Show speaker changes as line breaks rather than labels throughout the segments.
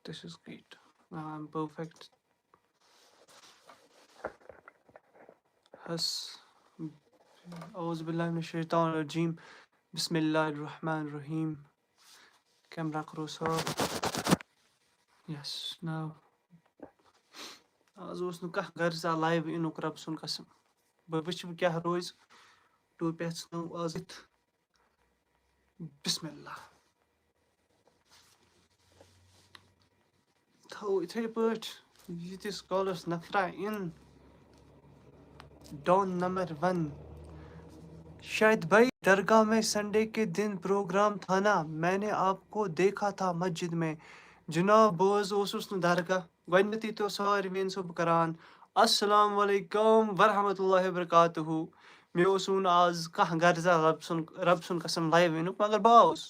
This is great. I'm perfect. Has Auzu billahi minash shaitanir rajim. Bismillahir Rahmanir Rahim. Camera close up. Yes, now. आज ओस कह गर्जा live इनुक रब सुन कसम बह वुच क्या रोज टू पे आज बिस्मिल्लाह थो इथे पट यीतिस कॉलर्स नफरा इन डॉन नंबर 1 शायद भाई दरगाह में संडे के दिन प्रोग्राम था ना मैंने आपको देखा था मस्जिद में जनाब बोज ओसुस न दरगाह गन्नती तो सारवीन सुब करान अस्सलाम वालेकुम वरहमतुल्लाहि वबरकातुहू मे ओसून आज कह गर्जा रब सुन कसम लाइव इनुक मगर बाउस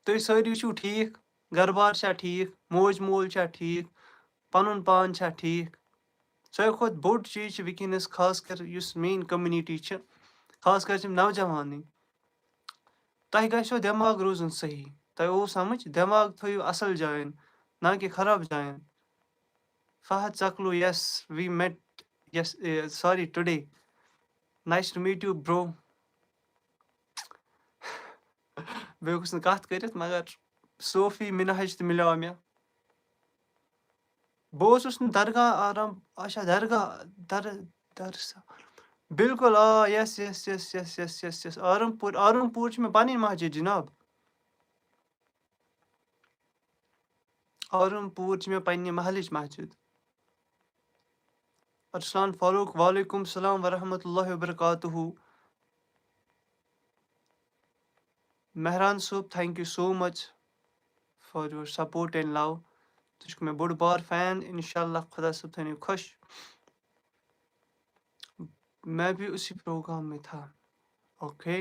तुम सारी छू ठीक घर बार छा ठीक मोज मोल छा ठीक पनुन पान छा ठीक सारे खुद बोड चीज वनस खास कर मेन कम्युनिटी खास कर नौजवान तह गो दिमाग रोजन सही तह ओ समझ दिमाग थो असल जायन ना कि खराब जायन फहद चकलू yes we met yes sorry today nice to meet you bro बे कत कर मगर सोफी मिनहज तो मिलो मे बहुत दरगाह आराम अच्छा दरगाह दर बिल्कुल आ yes yes yes yes yes yes yes Arampur में पनी मस्जिद जनाब आरमपुर में पन्ने महल मस्जिद अरसलान फारूक वालेकुम सलाम वरहमतुल्लाहि वबरकातुहू मेहरान सूब thank you so much for your support and love तुझको मैं बड़ बार फैन इंशाल्लाह खुदा सब थने खुश मैं भी उसी प्रोग्राम में था ओके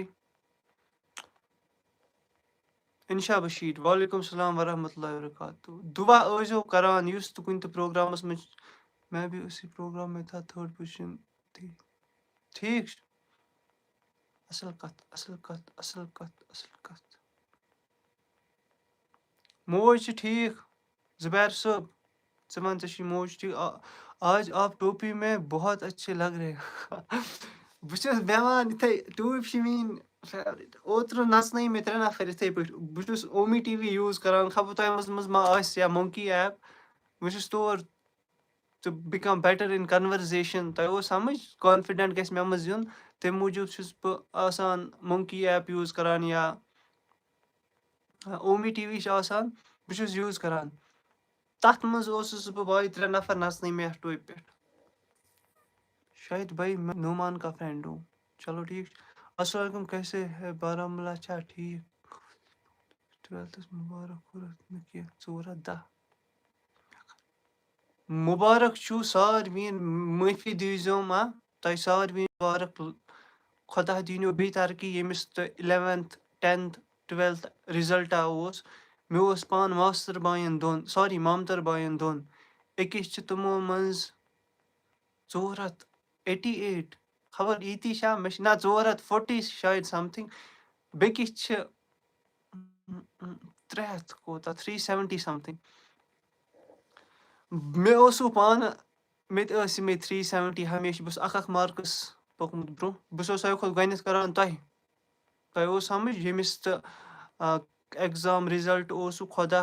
इंशा बशीर वालेकुम सलाम वरहमतुल्लाहि वबरकातुहू दुआ ओजो करान युस तो कुन तो प्रोग्रामस में मैं भी उसी प्रोग्राम में था थर्ड पोजीशन थी ठीक असल कत असल कत असल कत असल कत मोज ठीक जुबैर साहब जमान तशी मोज ठीक आज आप टोपी में बहुत अच्छे लग रहे हैं बहुत बेमान इथे टूप मीन फेवरेट ओत्र नसने में त्रे नफर इथे पे बहुत ओमी टीवी यूज करान खबर तय मज मा आस या मंकी ऐप बहुत तौर to become better in conversation तय वो समझ कॉन्फिडेंट गस मे मज युन तम मूजूब छुस ब आसान मंकी ऐप यूज करान या ओमी टीवी आसान बहुत यूज करान तथ मज बह भाई 3 नफर नसने में टोप पे शायद भाई मैं नुमान का फ्रेंड हूँ चलो ठीक अस्सलाम वालेकुम कैसे है बारामूला अच्छा ठीक 12th मुबारक चोरा दा मुबारक छु सारवीन माफी दीजो मा तय सारवीन मुबारक खुदा दीनो बे तरक्की यमिस 11th 10th 12th रिजल्ट ओस मे ओस पान मास्टर बायन दोन सॉरी मामतर बायन दोन अकिस तमो मज 488 खबर इती शा मे ना 440 शायद समथिंग बेकिस 300 कोता 370 समथिंग मे ओसु पान मे 370 हमेशा बस अख मार्कस पकमुत ब्रो बस सारे खुद गणित करान तय ओ समझ यमिस एग्जाम रिजल्ट ओसु खुदा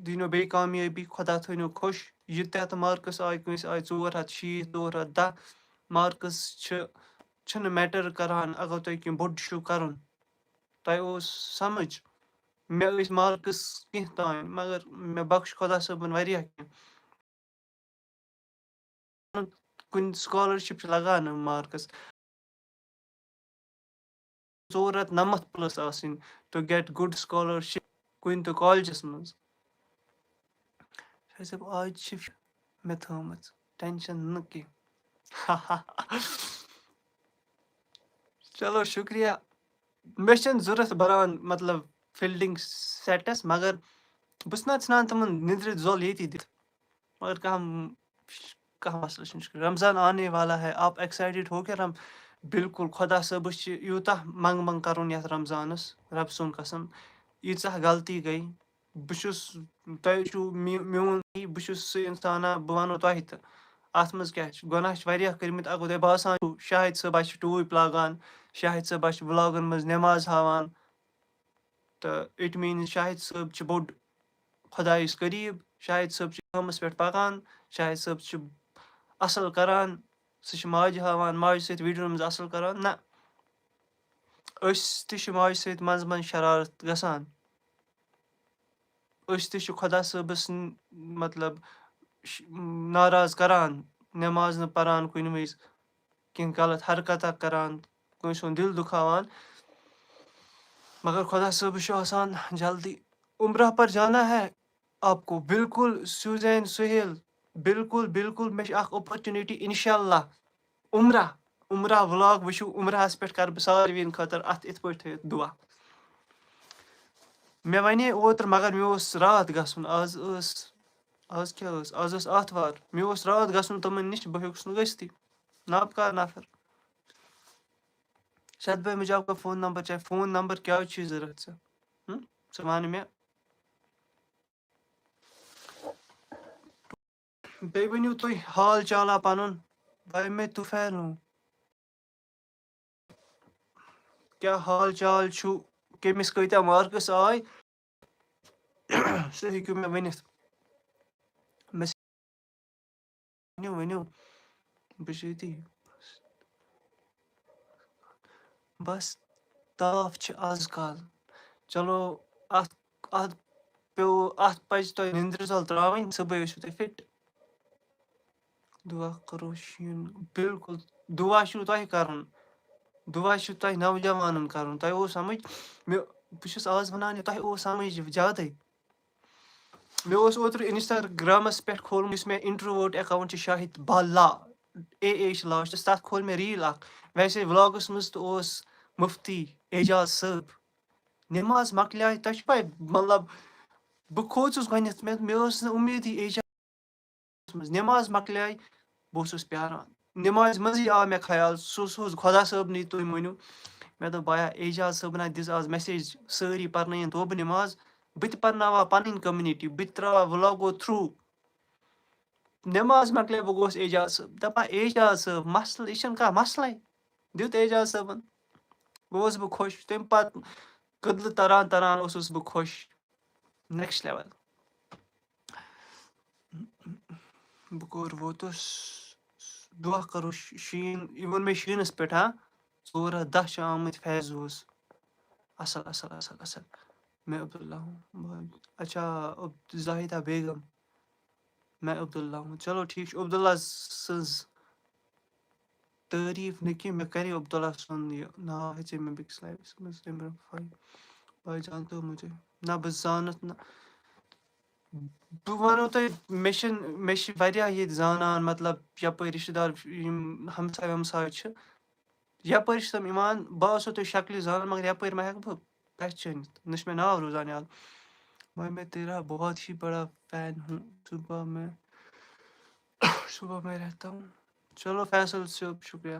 दीनो बे कामयाबी खुदा थनो खुश ये तहत मार्कस आय कंस आय 460 410 मार्कस छन मैटर करान अगर तुम कह बोड छो करन तय ओ समझ मे मार्कस कह तान मगर मे बख्श खुदा सबन वारिया कुन स्कॉलरशिप लगान मार्कस 490 प्लस आसिन टू गेट गुड स्कॉलरशिप कुन तो कॉलेजस मज सब आज मे थमच टेंशन न की चलो शुक्रिया मे जरूरत बरान मतलब फील्डिंग सेटस मगर बस ना सान तमन निद्र जोल ये दिख मगर कहा मसला रमज़ान आने वाला है आप एक्साइटेड हो क्या रम बिल्कुल खुदा सब यूता मंग मंग कर रमज़ानस रब सुन कसम यीचा गलती गई بہٕ چھُس تۄہہِ چھُو میون بہٕ چھُس سُہ اِنسانا بہٕ وَنو تۄہہِ تہٕ اَتھ منٛز کیٛاہ چھُ گۄناہ چھِ واریاہ کٔرمٕتۍ اگر تۄہہِ باسان چھُو شاہِد صٲب آسہِ ٹوٗپۍ لاگان شاہِد صٲب آسہِ وٕلاگَن منٛز نٮ۪ماز ہاوان تہٕ اِٹ میٖنٕز شاہِد صٲب چھِ بوٚڑ خۄدایَس قریٖب شاہِد صٲب چھِ کٲمَس پٮ۪ٹھ پَکان شاہِد صٲب چھِ اَصٕل کَران سُہ چھِ ماجہِ ہاوان ماجہِ سۭتۍ ویٖڈیوَن منٛز اَصٕل کَران نہ أسۍ تہِ چھِ ماجہِ سۭتۍ منٛزٕ منٛزٕ شرارت گژھان أسۍ تہِ چھِ خۄدا صٲبَس مطلب ناراض کَران نٮ۪ماز نہٕ پَران کُنہِ وِزِ کینٛہہ غلط حرکتہ کَران کٲنٛسہِ ہُنٛد دِل دُکھاوان مگر خۄدا صٲبَس چھُ آسان جلدی عمرہ پر جانا ہے آپ کو بالکل سوزین سہیل بالکل بالکل مےٚ چھِ اَکھ اَپرچُنِٹی اِنشاء اللہ عمرہ وٕلاگ وٕچھِو عمراہَس پٮ۪ٹھ کَرٕ بہٕ ساروِیَن خٲطرٕ اَتھ یِتھ پٲٹھۍ تھٲیِتھ دُعا مےٚ وَنے اوترٕ مگر مےٚ اوس راتھ گژھُن آز کیٛاہ آز ٲس آتھوار مےٚ اوس راتھ گژھُن تِمَن نِش بہٕ ہیوٚکُس نہٕ گٔژھتٕے نابکار نفر شتبھاے مجھے آپ کا فون نمبر چاہے فون نمبر کیٛازِ چھُے ضوٚرَتھ ژےٚ ژٕ وَن مےٚ بیٚیہِ ؤنِو تُہۍ حال چالا پَنُن بھائی میں طوفین ہوں کیٛاہ حال چال چھُ کٔمِس کۭتیٛاہ مارکٕس آے سُہ ہیٚکِو مےٚ ؤنِتھ ؤنِو بہٕ چھُس ییٚتی بَس تاپھ چھِ آز کال چلو اَتھ پَزِ تۄہہِ نِندرِ ژَل ترٛاوٕنۍ صُبحٲے ٲسِو تُہۍ فِٹ دُعا کَرو شیٖن بِلکُل دُعا چھُو تۄہہِ کَرُن دُعا چھُ تۄہہِ نوجوانَن کَرُن تۄہہِ اوس سَمٕجھ بہٕ چھُس آز وَنان یہِ تۄہہِ اوس سَمٕجھ زیادَے مےٚ اوس اوترٕ اِنسٹاگرٛامَس پٮ۪ٹھ کھولمُت یُس مےٚ اِنٹرٛوٲٹ اٮ۪کاوُنٛٹ چھِ شاہِد بالا چھِ لاسٹَس تَتھ کھول مےٚ ریٖل اَکھ ویسے وٕلاگَس منٛز تہِ اوس مُفتی اعجاز صٲب نٮ۪ماز مۄکلیٛاے تۄہہِ چھُ پَے مطلب بہٕ کھوٗژُس گۄڈنٮ۪تھ مےٚ ٲس نہٕ اُمیدٕے ایجازَس منٛز نٮ۪ماز مۄکلیٛاے بہٕ اوسُس پیٛاران نٮ۪مازِ منٛزٕے آو مےٚ خیال سُہ اوس خۄدا صٲبنٕے تُہۍ ؤنِو مےٚ دوٚپ بایا اعجاز صٲبنہ دِژ آز مٮ۪سیج سٲری پَرنٲیِن توبہٕ نٮ۪ماز بہٕ تہِ پَرناوہا پَنٕنۍ کوٚمنِٹی بہٕ تہِ ترٛاوہا وٕلاگو تھرٛوٗ نٮ۪ماز مۄکلے بہٕ گوس اعجاز صٲب دَپان اعجاز صٲب مَسلہٕ یہِ چھُنہٕ کانٛہہ مَسلَے دیُت اعجاز صٲبَن گوس بہٕ خۄش تَمہِ پَتہٕ کٔدلہٕ تَران اوسُس بہٕ خۄش نیکٕسٹ لیوَل بہٕ کوٚر ووتُس دُعا کَرو شیٖن یہِ ووٚن مےٚ شیٖنَس پٮ۪ٹھ 4-10 چھِ آمٕتۍ فیضوٗس اَصٕل میں عبداللہ ہوں اچھا زاہدہ بیگم میں عبداللہ ہوں چلو ٹھیٖک چھُ عبداللہ سٕنٛز تعٲریٖف نہٕ کینٛہہ مےٚ کَرے عبداللہ سُنٛد یہِ ناو ہیٚژے مےٚ بیٚکِس لایفَس منٛز تَمہِ برونٛہہ بھائی جانتے ہو مجھے نہ بہٕ زانَتھ نہٕ بہٕ وَنو تۄہہِ مےٚ چھِ واریاہ ییٚتہِ زانان مطلب یَپٲرۍ رِشتہٕ دار یِم ہمساے ومساے چھِ یَپٲرۍ چھِ تِم یِوان بہٕ آسو تۄہہِ شکلہِ زانان مگر یَپٲرۍ ما ہٮ۪کہٕ بہٕ پہچٲنِتھ نہ چھُ مےٚ ناو روزان یاد میں تیرا بہت ہی بڑا فین ہوں صبح میں رہتا ہوں چلو فیصل صٲب شُکریہ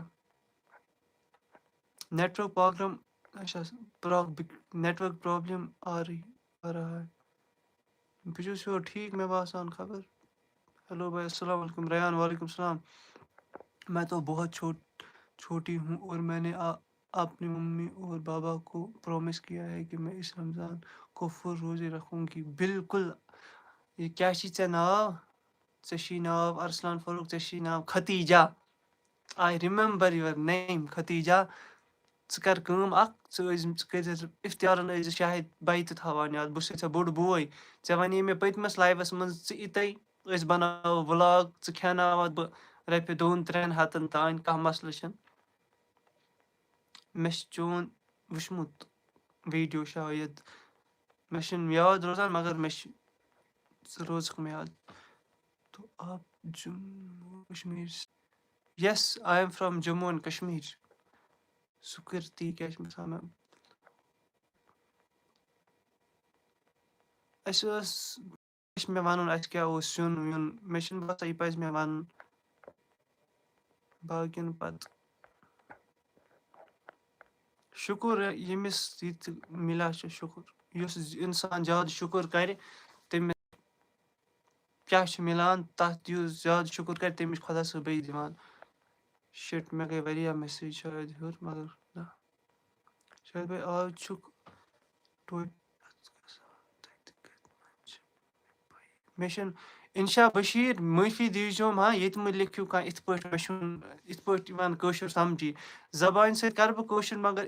نیٹورک پرابلم اچھا نیٹورک پرابلم آ رہا ہے بہٕ چھُس یورٕ ٹھیٖک مےٚ باسان خبر हेलो भाई अस्सलाम वालेकुम रेहान वालेकुम सलाम मैं तो बहुत छोटी हूँ और मैंने अपनी मम्मी और पापा को प्रॉमिस किया है कि मैं इस रमज़ान को फुल रोज़े रखूँगी बिल्कुल ये क्या छी ژےٚ नाव ژےٚ چھی नाव अरसलान फारूق ژےٚ چھی नाव ختیٖجا I remember your name ختیٖجا ژٕ کَر کٲم اَکھ ژٕ کٔرۍزِ اِفتِیارَن ٲسۍزِ شاہِد باے تہِ تھاوان یاد بہٕ چھُسَے ژےٚ بوٚڑ بوے ژےٚ وَنے مےٚ پٔتمِس لایفَس منٛز ژٕ یِتَے أسۍ بَناوو وٕلاگ ژٕ کھٮ۪ناوَتھ بہٕ رۄپیہِ 2-3 ہَتَن تانۍ کانٛہہ مَسلہٕ چھِنہٕ مےٚ چھِ چون وٕچھمُت ویٖڈیو شاید مےٚ چھِنہٕ یاد روزان مگر مےٚ چھِ ژٕ روزکھ مےٚ یاد تو آپ Jammu Kashmir yes I am from Jammu and Kashmir سُکرتی کیٛاہ چھِ گژھان مےٚ اَسہِ چھِ مےٚ وَنُن اَسہِ کیٛاہ اوس سیُن ویُن مےٚ چھِنہٕ باسان یہِ پَزِ مےٚ وَنُن باقٕیَن پَتہٕ شُکُر ییٚمِس یہِ تہِ مِلیو چھُ شُکُر یُس اِنسان زیادٕ شُکُر کَرِ تٔمِس کیٛاہ چھُ مِلان تَتھ یُس زیادٕ شُکُر کَرِ تٔمِس چھُ خۄدا صٲب بیٚیہِ دِوان. شِٹ مےٚ گٔے واریاہ میسیج شاید ہیوٚر مگر نہ شاید بھائی آز چھُکھ توتہِ مےٚ چھُنہٕ اِنشا بشیٖر معٲفی دیٖزیوم ہا ییٚتہِ مہٕ لیکھِو کانٛہہ یِتھ پٲٹھۍ مےٚ چھُنہٕ یِتھ پٲٹھۍ یِوان کٲشُر سَمجھی زبانہِ سۭتۍ کَرٕ بہٕ کٲشُر مگر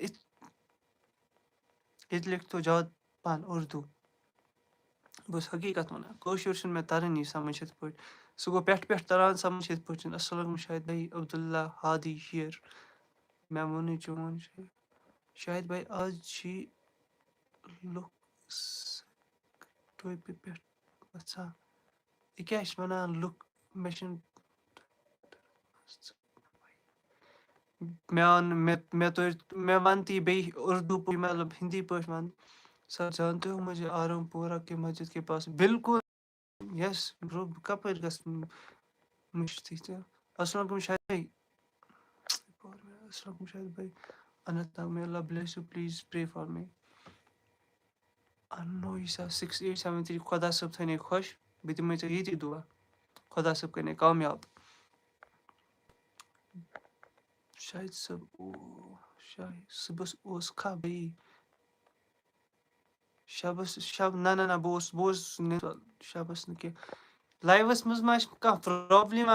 ییٚتہِ لیکھتو زیادٕ پَہَن اُردو بہٕ چھُس حقیٖقت وَنان کٲشُر چھُنہٕ مےٚ تَرٲنی سَمٕجھ یِتھ پٲٹھۍ سُہ گوٚو پٮ۪ٹھ تَران سَمٕجھ یِتھ پٲٹھۍ چھُنہٕ اَسَلام شاید بھائی عبداللہ ہادی ہِیر مےٚ ووٚنُے چون شاید بھائی آز چھِ لُکھ ٹوپہِ پٮ۪ٹھ گژھان یہِ کیٛاہ چھِ وَنان لُکھ مےٚ چھُنہٕ मैं वनती बेई उर्दू मतलब हिंदी पढ़ वन सर जानते हो मुझे आरामपुरा के मस्जिद के पास बिल्कुल यस ब्रो कपर गस मुश्ती अस्सलाम वालेकुम शायद भाई अस्सलाम वालेकुम शायद भाई अनंत may Allah bless you please pray for me Anoisa 6873 खुदा सब थने खुश बि दिमै ژےٚ ییٚتی दुआ खुदा सब कने कामयाब शायद सब शायद صبحس اوس کھا بیٚیہِ شب نہ بہٕ اوسُس نہٕ شبس نہٕ کینٛہہ لایوَس منٛز ما چھِ کانٛہہ پرٛابلِم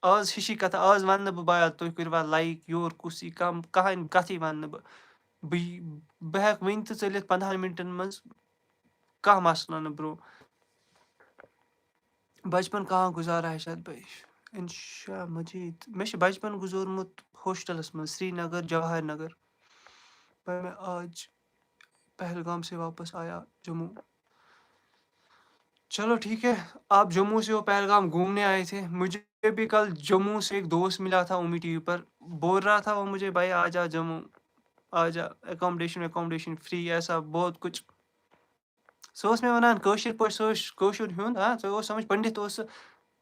آز ہِشی کَتھا آز وَنہٕ نہٕ بہٕ بایا تُہۍ کٔرِوا لایک یور کُس یی کٕہٕنۍ کَتھٕے وَنہٕ نہٕ بہٕ ہٮ۪کہٕ وٕنہِ تہِ ژٔلِتھ 15 مِنٹَن منٛز کانٛہہ مسلہٕ نہٕ برٛو بَچپَن کہاں گُزارا ہے شاید بھائی اِنشا مجیٖد مےٚ چھُ بَچپَن گُزورمُت ہوسٹَلَس منٛز سرینگر جواہر نگر पर मैं आज पहलगाम से वापस आया जम्मू चलो ठीक है आप जम्मू से हो पहलगाम घूमने आए थे मुझे भी कल जम्मू से एक दोस्त मिला था उमी टीवी पर बोल रहा था वो मुझे भाई आ जा जम्मू आ जा एकोमोडेशन फ्री ऐसा बहुत कुछ सो اوس مےٚ وَنان کٲشِر پٲٹھۍ سُہ اوس کٲشُر ہیوٚنٛد ژٕ اوس سَمٕجھ پٔنڈِت اوس سُہ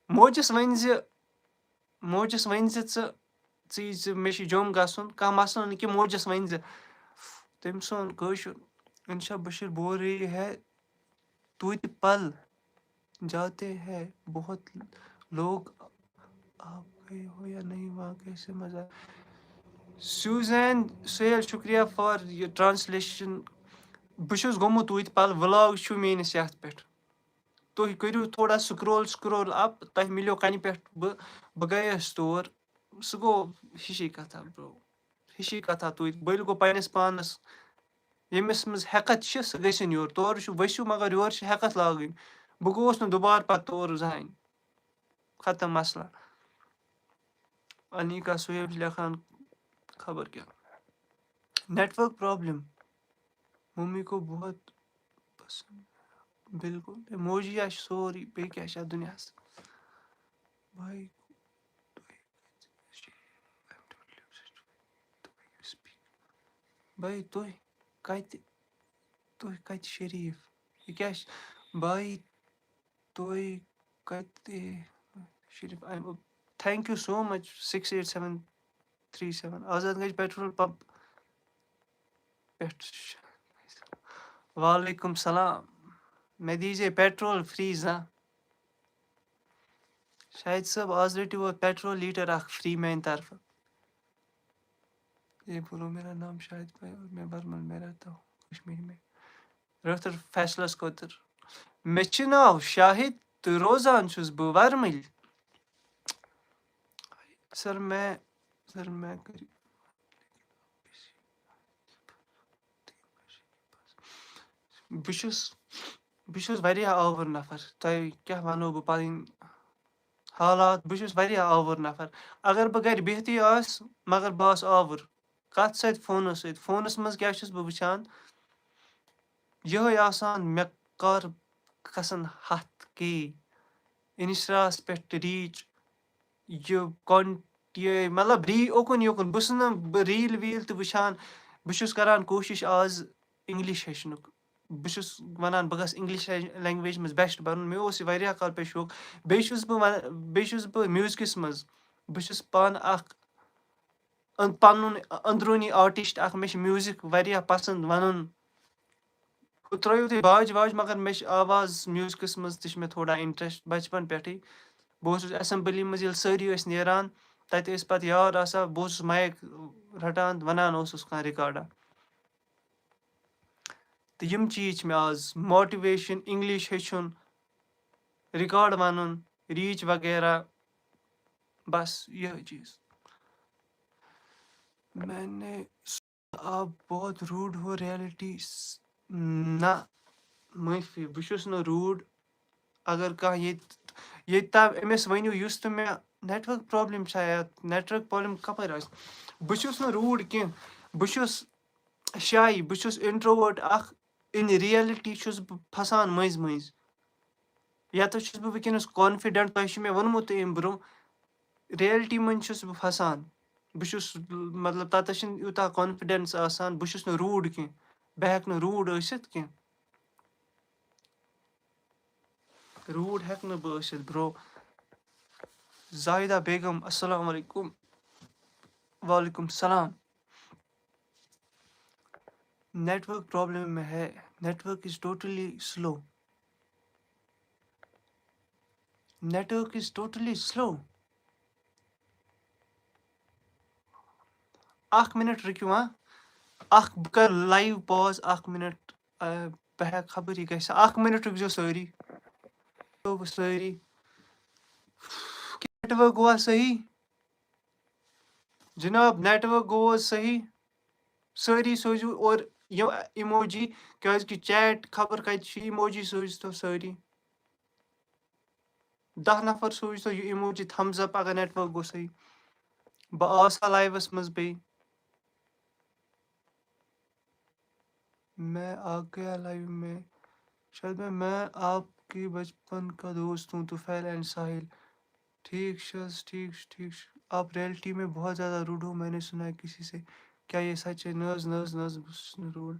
موجَس ؤنۍ زِ ژٕ یی زِ مےٚ چھُ جوٚم گژھُن کانٛہہ مسلہٕ نہٕ کینٛہہ موجَس ؤنۍ زِ تٔمۍ سُنٛد کٲشُر اِنشا بشیٖر بول رہی ہے توتہِ پل جاتے ہیں بہت لوگ آپ گئے ہو یا نہیں وہاں کیسے مزہ سیوزین سہیل شُکریہ فار یہِ ٹرٛانسلیشَن بہٕ چھُس گوٚمُت توتہِ پل وٕلاگ چھُ میٲنِس یَتھ پٮ۪ٹھ تُہۍ کٔرِو تھوڑا سکرول اَپ تۄہہِ مِلیو کَنہِ پٮ۪ٹھ بہٕ گٔیَس تور سُہ گوٚو ہِشی کَتھا برٛو ہِشی کَتھا توتہِ بٔلۍ گوٚو پنٛنِس پانَس ییٚمِس منٛز ہٮ۪کَتھ چھِ سُہ گٔژھِنۍ یور تورٕ چھُ ؤسِو مگر یورٕ چھِ ہٮ۪کَتھ لاگٕنۍ بہٕ گوٚوُس نہٕ دُبارٕ پَتہٕ تور زٕہٕنۍ ختم مسلہٕ انیٖکا سُیب چھِ لیکھان خبر کیٛاہ نیٹؤرک پرٛابلِم ممی کو بہت پسنٛد بِلکُل موجی چھِ سورُے بیٚیہِ کیٛاہ چھِ اَتھ دُنیاہَس بھائی بھائی تُہۍ کَتہِ شریٖف یہِ کیٛاہ چھِ بھائی تُہۍ کَتہِ شریٖف thank you so much 68737 Azad Ganj petrol pump پٮ۪ٹھ وعلیکُم سلام مےٚ دیٖزے پیٹرول فری شاہد صٲب آز رٔٹِو پیٹرول لیٖٹر اکھ فری میٛانہِ طرفہٕ یہ بولو میرا نام شاہد بھائی اور میں برمل میں رہتا ہوں کشمیٖر میں رٲتھٕر فیصلَس خٲطرٕ مےٚ چھُ ناو شاہد تہٕ روزان چھُس بہٕ وَرمٕلۍ سر میں کٔرِو بہٕ چھُس واریاہ آوُر نفر تۄہہِ کیٛاہ وَنو بہٕ پَنٕنۍ حالات بہٕ چھُس واریاہ آوُر نفر اگر بہٕ گَرِ بِہتٕے آسہٕ مگر بہٕ آسہٕ آوُر کَتھ سۭتۍ فونَس منٛز کیٛاہ چھُس بہٕ وٕچھان یِہوٚے آسان مےٚ کَر گژھن 100K اِنسٹاہَس پٮ۪ٹھ ریٖچ یہِ مطلب اوکُن یوکُن بہٕ چھُس نہٕ بہٕ ریٖل ویٖل تہِ وٕچھان بہٕ چھُس کَران کوٗشِش آز اِنٛگلِش ہیٚچھنُک بہٕ چھُس وَنان بہٕ گژھٕ اِنٛگلِش لینٛگویج منٛز بیسٹ بَنُن مےٚ اوس یہِ واریاہ کال پٮ۪ٹھ شوق بیٚیہِ چھُس بہٕ میوٗزکَس منٛز بہٕ چھُس پانہٕ اَکھ پَنُن أنٛدروٗنی آرٹِسٹ اَکھ مےٚ چھِ میوٗزِک واریاہ پَسنٛد وَنُن त्रुयु तुम बाज वाज मगर मे आवाज म्यूजिकस मज मे थोड़ा इंटरेस्ट बचपन पे बहुत असेंबली मज सारी नेरान तत पे यार आसान बहुत माइक रटान वनान कह रिकॉर्डा तो यम चीज मे आज मोटिवेशन इंग्लिश हेचुन रिकॉर्ड वन रीच वगैरह बस यह चीज मैंने आप बहुत रूड हो रियलिटी ना माफी बहुत न रूड अगर कह ये तब अमिस वनु तो मे network problem network problem Kapoor बहुत न रूड कह बहुत शाई बहुत इंट्रोवर्ट इन रियलिटी फसान मज मज या तो बह वनकस कॉन्फिडेंट तुम मे वोनमुत अम ब्रो रियलिटी मज बह फसान बह मतलब तत यूता कॉन्फिडेंस आसान बहुत न रूड कह बह हेक रूड कह रूड हेक बह ब्रो जाहिदा बेगम अस्सलाम वालेकुम वालेकुम सलाम नेटवर्क प्रॉब्लम में है network is totally slow network is totally slow 1 minute रुकियो बह कर लाइव पॉज 1 मिनट बह हेक खबर यह गि 1 मिनट रुक सारी सारी नेटवर्क हुआ सही जनाब नेटवर्क गो सही सारी सोजू और इमोजी क्या चैट खबर कत इमोजी सोज तो सारी 10 नफर सोज तो इमोजी थम्स अप अगर नेटवर्क गो सही बह आसा लाइवस मज बे मैं आ गया लाइव में शायद मैं आपकी बचपन का दोस्त हूँ तुफैल एंड साहिल ठीक शस ठीक ठीक आप रियलिटी में बहुत ज़्यादा रूड हो मैंने सुना है किसी से क्या ये सच है नर्स नर्स नर्स रूड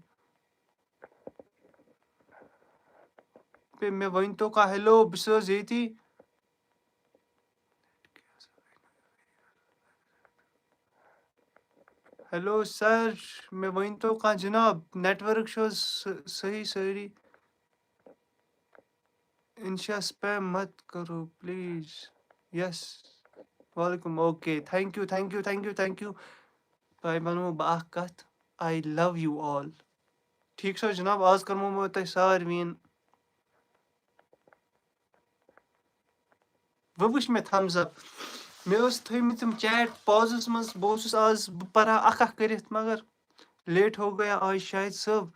पे मैं वन तो का हेलो बस ये हेलो सर मैं वन तो का जनाब नेटवर्क शो सही सारी इंशा स्पैम मत करो प्लीज यस वालेकुम okay thank you thank you thank you thank you तह वनो बह कत आई लव यू ऑल ठीक सो जनाब आज करमो मैं तह सारवीन वो वुच मे थम्स अप मे थम तम चैट पॉजस मज बहुत आज पढ़ा अख कर मगर लेट हो गया आज शायद सब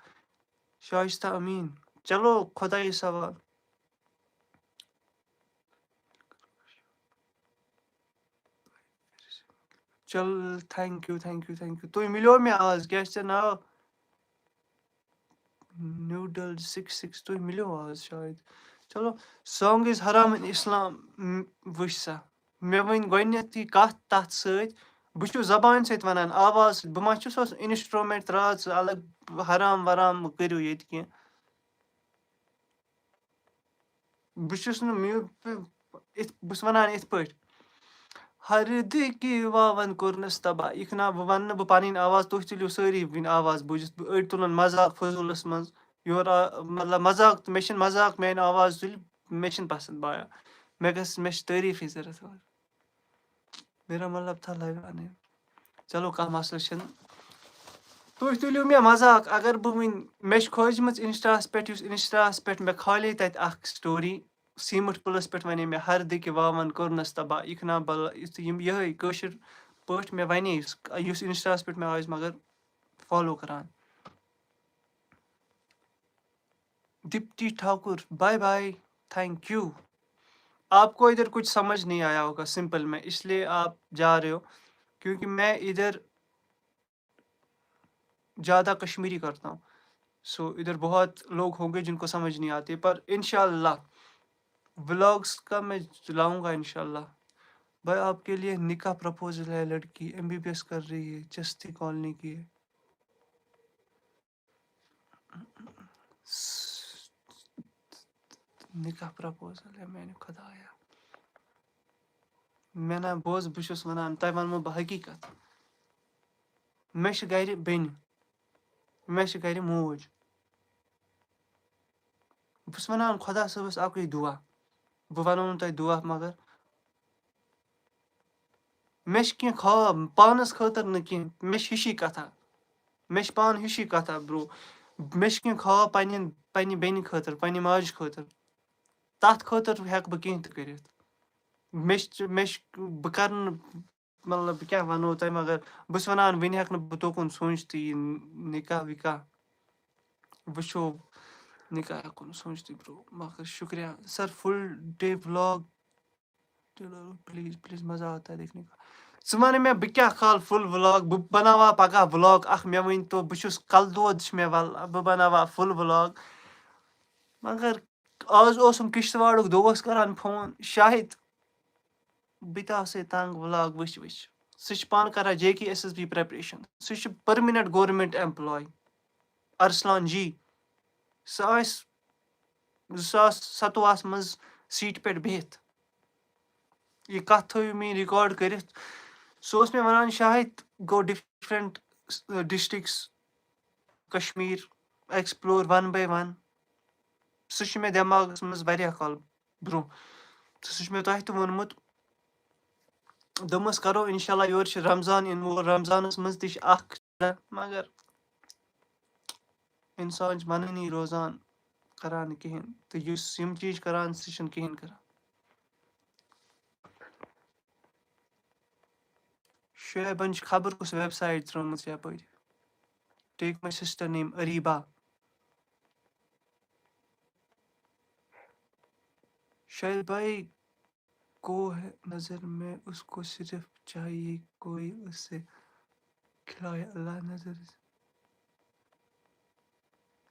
शाइस्ता अमीन चलो खुदा सवाल चल thank you thank you thank you तुम मिलो मे आज क्या नाव नूडल 66 तुम मिलो आज शायद चलो सॉन्ग इज हराम इन इस्लाम वुच सा मे वन गोथी कत तथ सह जबान सत वनान आवाज सत बह मा इंस्ट्रूमेंट त्रा अलग हराम वराम करू ये कह बह वनान इत पे हरद की वावन कोरनस तबाह यह ना बह वन बह पन आवाज तुम तुलो सारी वन आवाज बूझित अड़ तुलन मजाक फजूलस मज योर मतलब मजाक मे मजाक मेन आवाज तुल मे पसंद बाया मे तारीफ जरूरत मेरा मतलब था लाइव आने चलो कह मसल तुम तुलो मे मजाक अगर बह वन मे खोजम इंस्टास पे इंस्टास पे मे खाली तत स्टोरी सीमट पुलस पे वे मे हरद कि वावन कोरनस तबाह यह ना बल ये कशर पे मे वे इंस्टास पे मे आज मगर फॉलो करान Deepti Thakur bye bye thank you आपको इधर कुछ समझ नहीं आया होगा सिंपल में इसलिए आप जा रहे हो क्योंकि मैं इधर ज़्यादा कश्मीरी करता हूँ सो इधर बहुत लोग होंगे जिनको समझ नहीं आती पर इंशाल्लाह व्लॉग्स का मैं लाऊंगा इंशाल्लाह भाई आपके लिए निकाह प्रपोजल है लड़की एमबीबीएस कर रही है चस्ती कॉलोनी की है निकाह प्रपोजल है मैंने खुदाया मैं ना बोझ बुशुस वनान तय वनमो बह हकीकत मे गर बेन मे गर मोज بہٕ چھُس وَنان خۄدا صٲبَس اَکُے دُعا بہٕ وَنو نہٕ تۄہہِ دُعا مگر مےٚ چھِ کینٛہہ خاب پانَس خٲطرٕ نہٕ کینٛہہ مےٚ چھِ ہِشی کَتھا مےٚ چھِ پانہٕ ہِشی کَتھا برو مےٚ چھِ کینٛہہ خاب پنٛنہِ بیٚنہِ خٲطرٕ پنٛنہِ ماجہِ خٲطرٕ تَتھ خٲطرٕ ہٮ۪کہٕ بہٕ کینٛہہ تہِ کٔرِتھ مےٚ چھِ بہٕ کَرٕ نہٕ مطلب بہٕ کیٛاہ وَنو تۄہہِ مگر بہٕ چھُس وَنان وٕنہِ ہٮ۪کہٕ نہٕ بہٕ توکُن سوٗنٛچتٕے یہِ نِکاح وِکاح وٕچھو نِکاح ہٮ۪کو نہٕ سوٗنٛچتٕے برو مگر شُکریہ سَر فُل ڈے وٕلاگ پٕلیٖز پٕلیٖز مَزٕ آتا ہے دیکھنے کا ژٕ وَنہٕ مےٚ بہٕ کیٛاہ کھالہٕ فُل وٕلاگ بہٕ بَناوہا پَگاہ وٕلاگ اَکھ مےٚ ؤنۍتو بہٕ چھُس کَلہٕ دود چھِ مےٚ وَلہٕ بہٕ بَناوہا فُل وٕلاگ مگر آز اوسُم کِشتواڑُک دوس کَران فون شاہِد بہٕ تہِ آسَے تنٛگ وٕلاگ وٕچھ سُہ چھِ پانہٕ کَران جے کے ایس ایس بی پرٛٮ۪پریشَن سُہ چھِ پٔرمِنٮ۪نٛٹ گورمٮ۪نٛٹ اٮ۪مپلاے اَرسلان جی سُہ آسہِ 2027 منٛز سیٖٹہِ پٮ۪ٹھ بِہِتھ یہِ کَتھ تھٲیِو میٛٲنۍ رِکاڈ کٔرِتھ سُہ اوس مےٚ وَنان شاہِد گوٚو ڈِفرَنٛٹ ڈِسٹِرٛکٕس کَشمیٖر ایٚکٕسپلور وَن بَے وَن سُہ چھُ مےٚ دٮ۪ماغَس منٛز واریاہ کال برٛونٛہہ تہٕ سُہ چھُ مےٚ تۄہہِ تہِ ووٚنمُت دوٚپمَس کَرو اِنشاء اللہ یورٕ چھِ رمضان یِنہٕ وول رمضانَس منٛز تہِ چھِ اَکھ مگر اِنسان چھِ وَنٲنی روزان کَران نہٕ کِہیٖنۍ تہٕ یُس یِم چیٖز چھِ کَران سُہ چھُنہٕ کِہیٖنۍ کَران شعیبَن چھِ خبر کُس وٮ۪ب سایٹ ترٛٲومٕژ یَپٲرۍ ٹیک ماے سِسٹر نیم أریٖبا شاید بھائی کو ہے نظر میں اس کو صرف چاہیے کوئی اس سے کھلائے اللہ نظر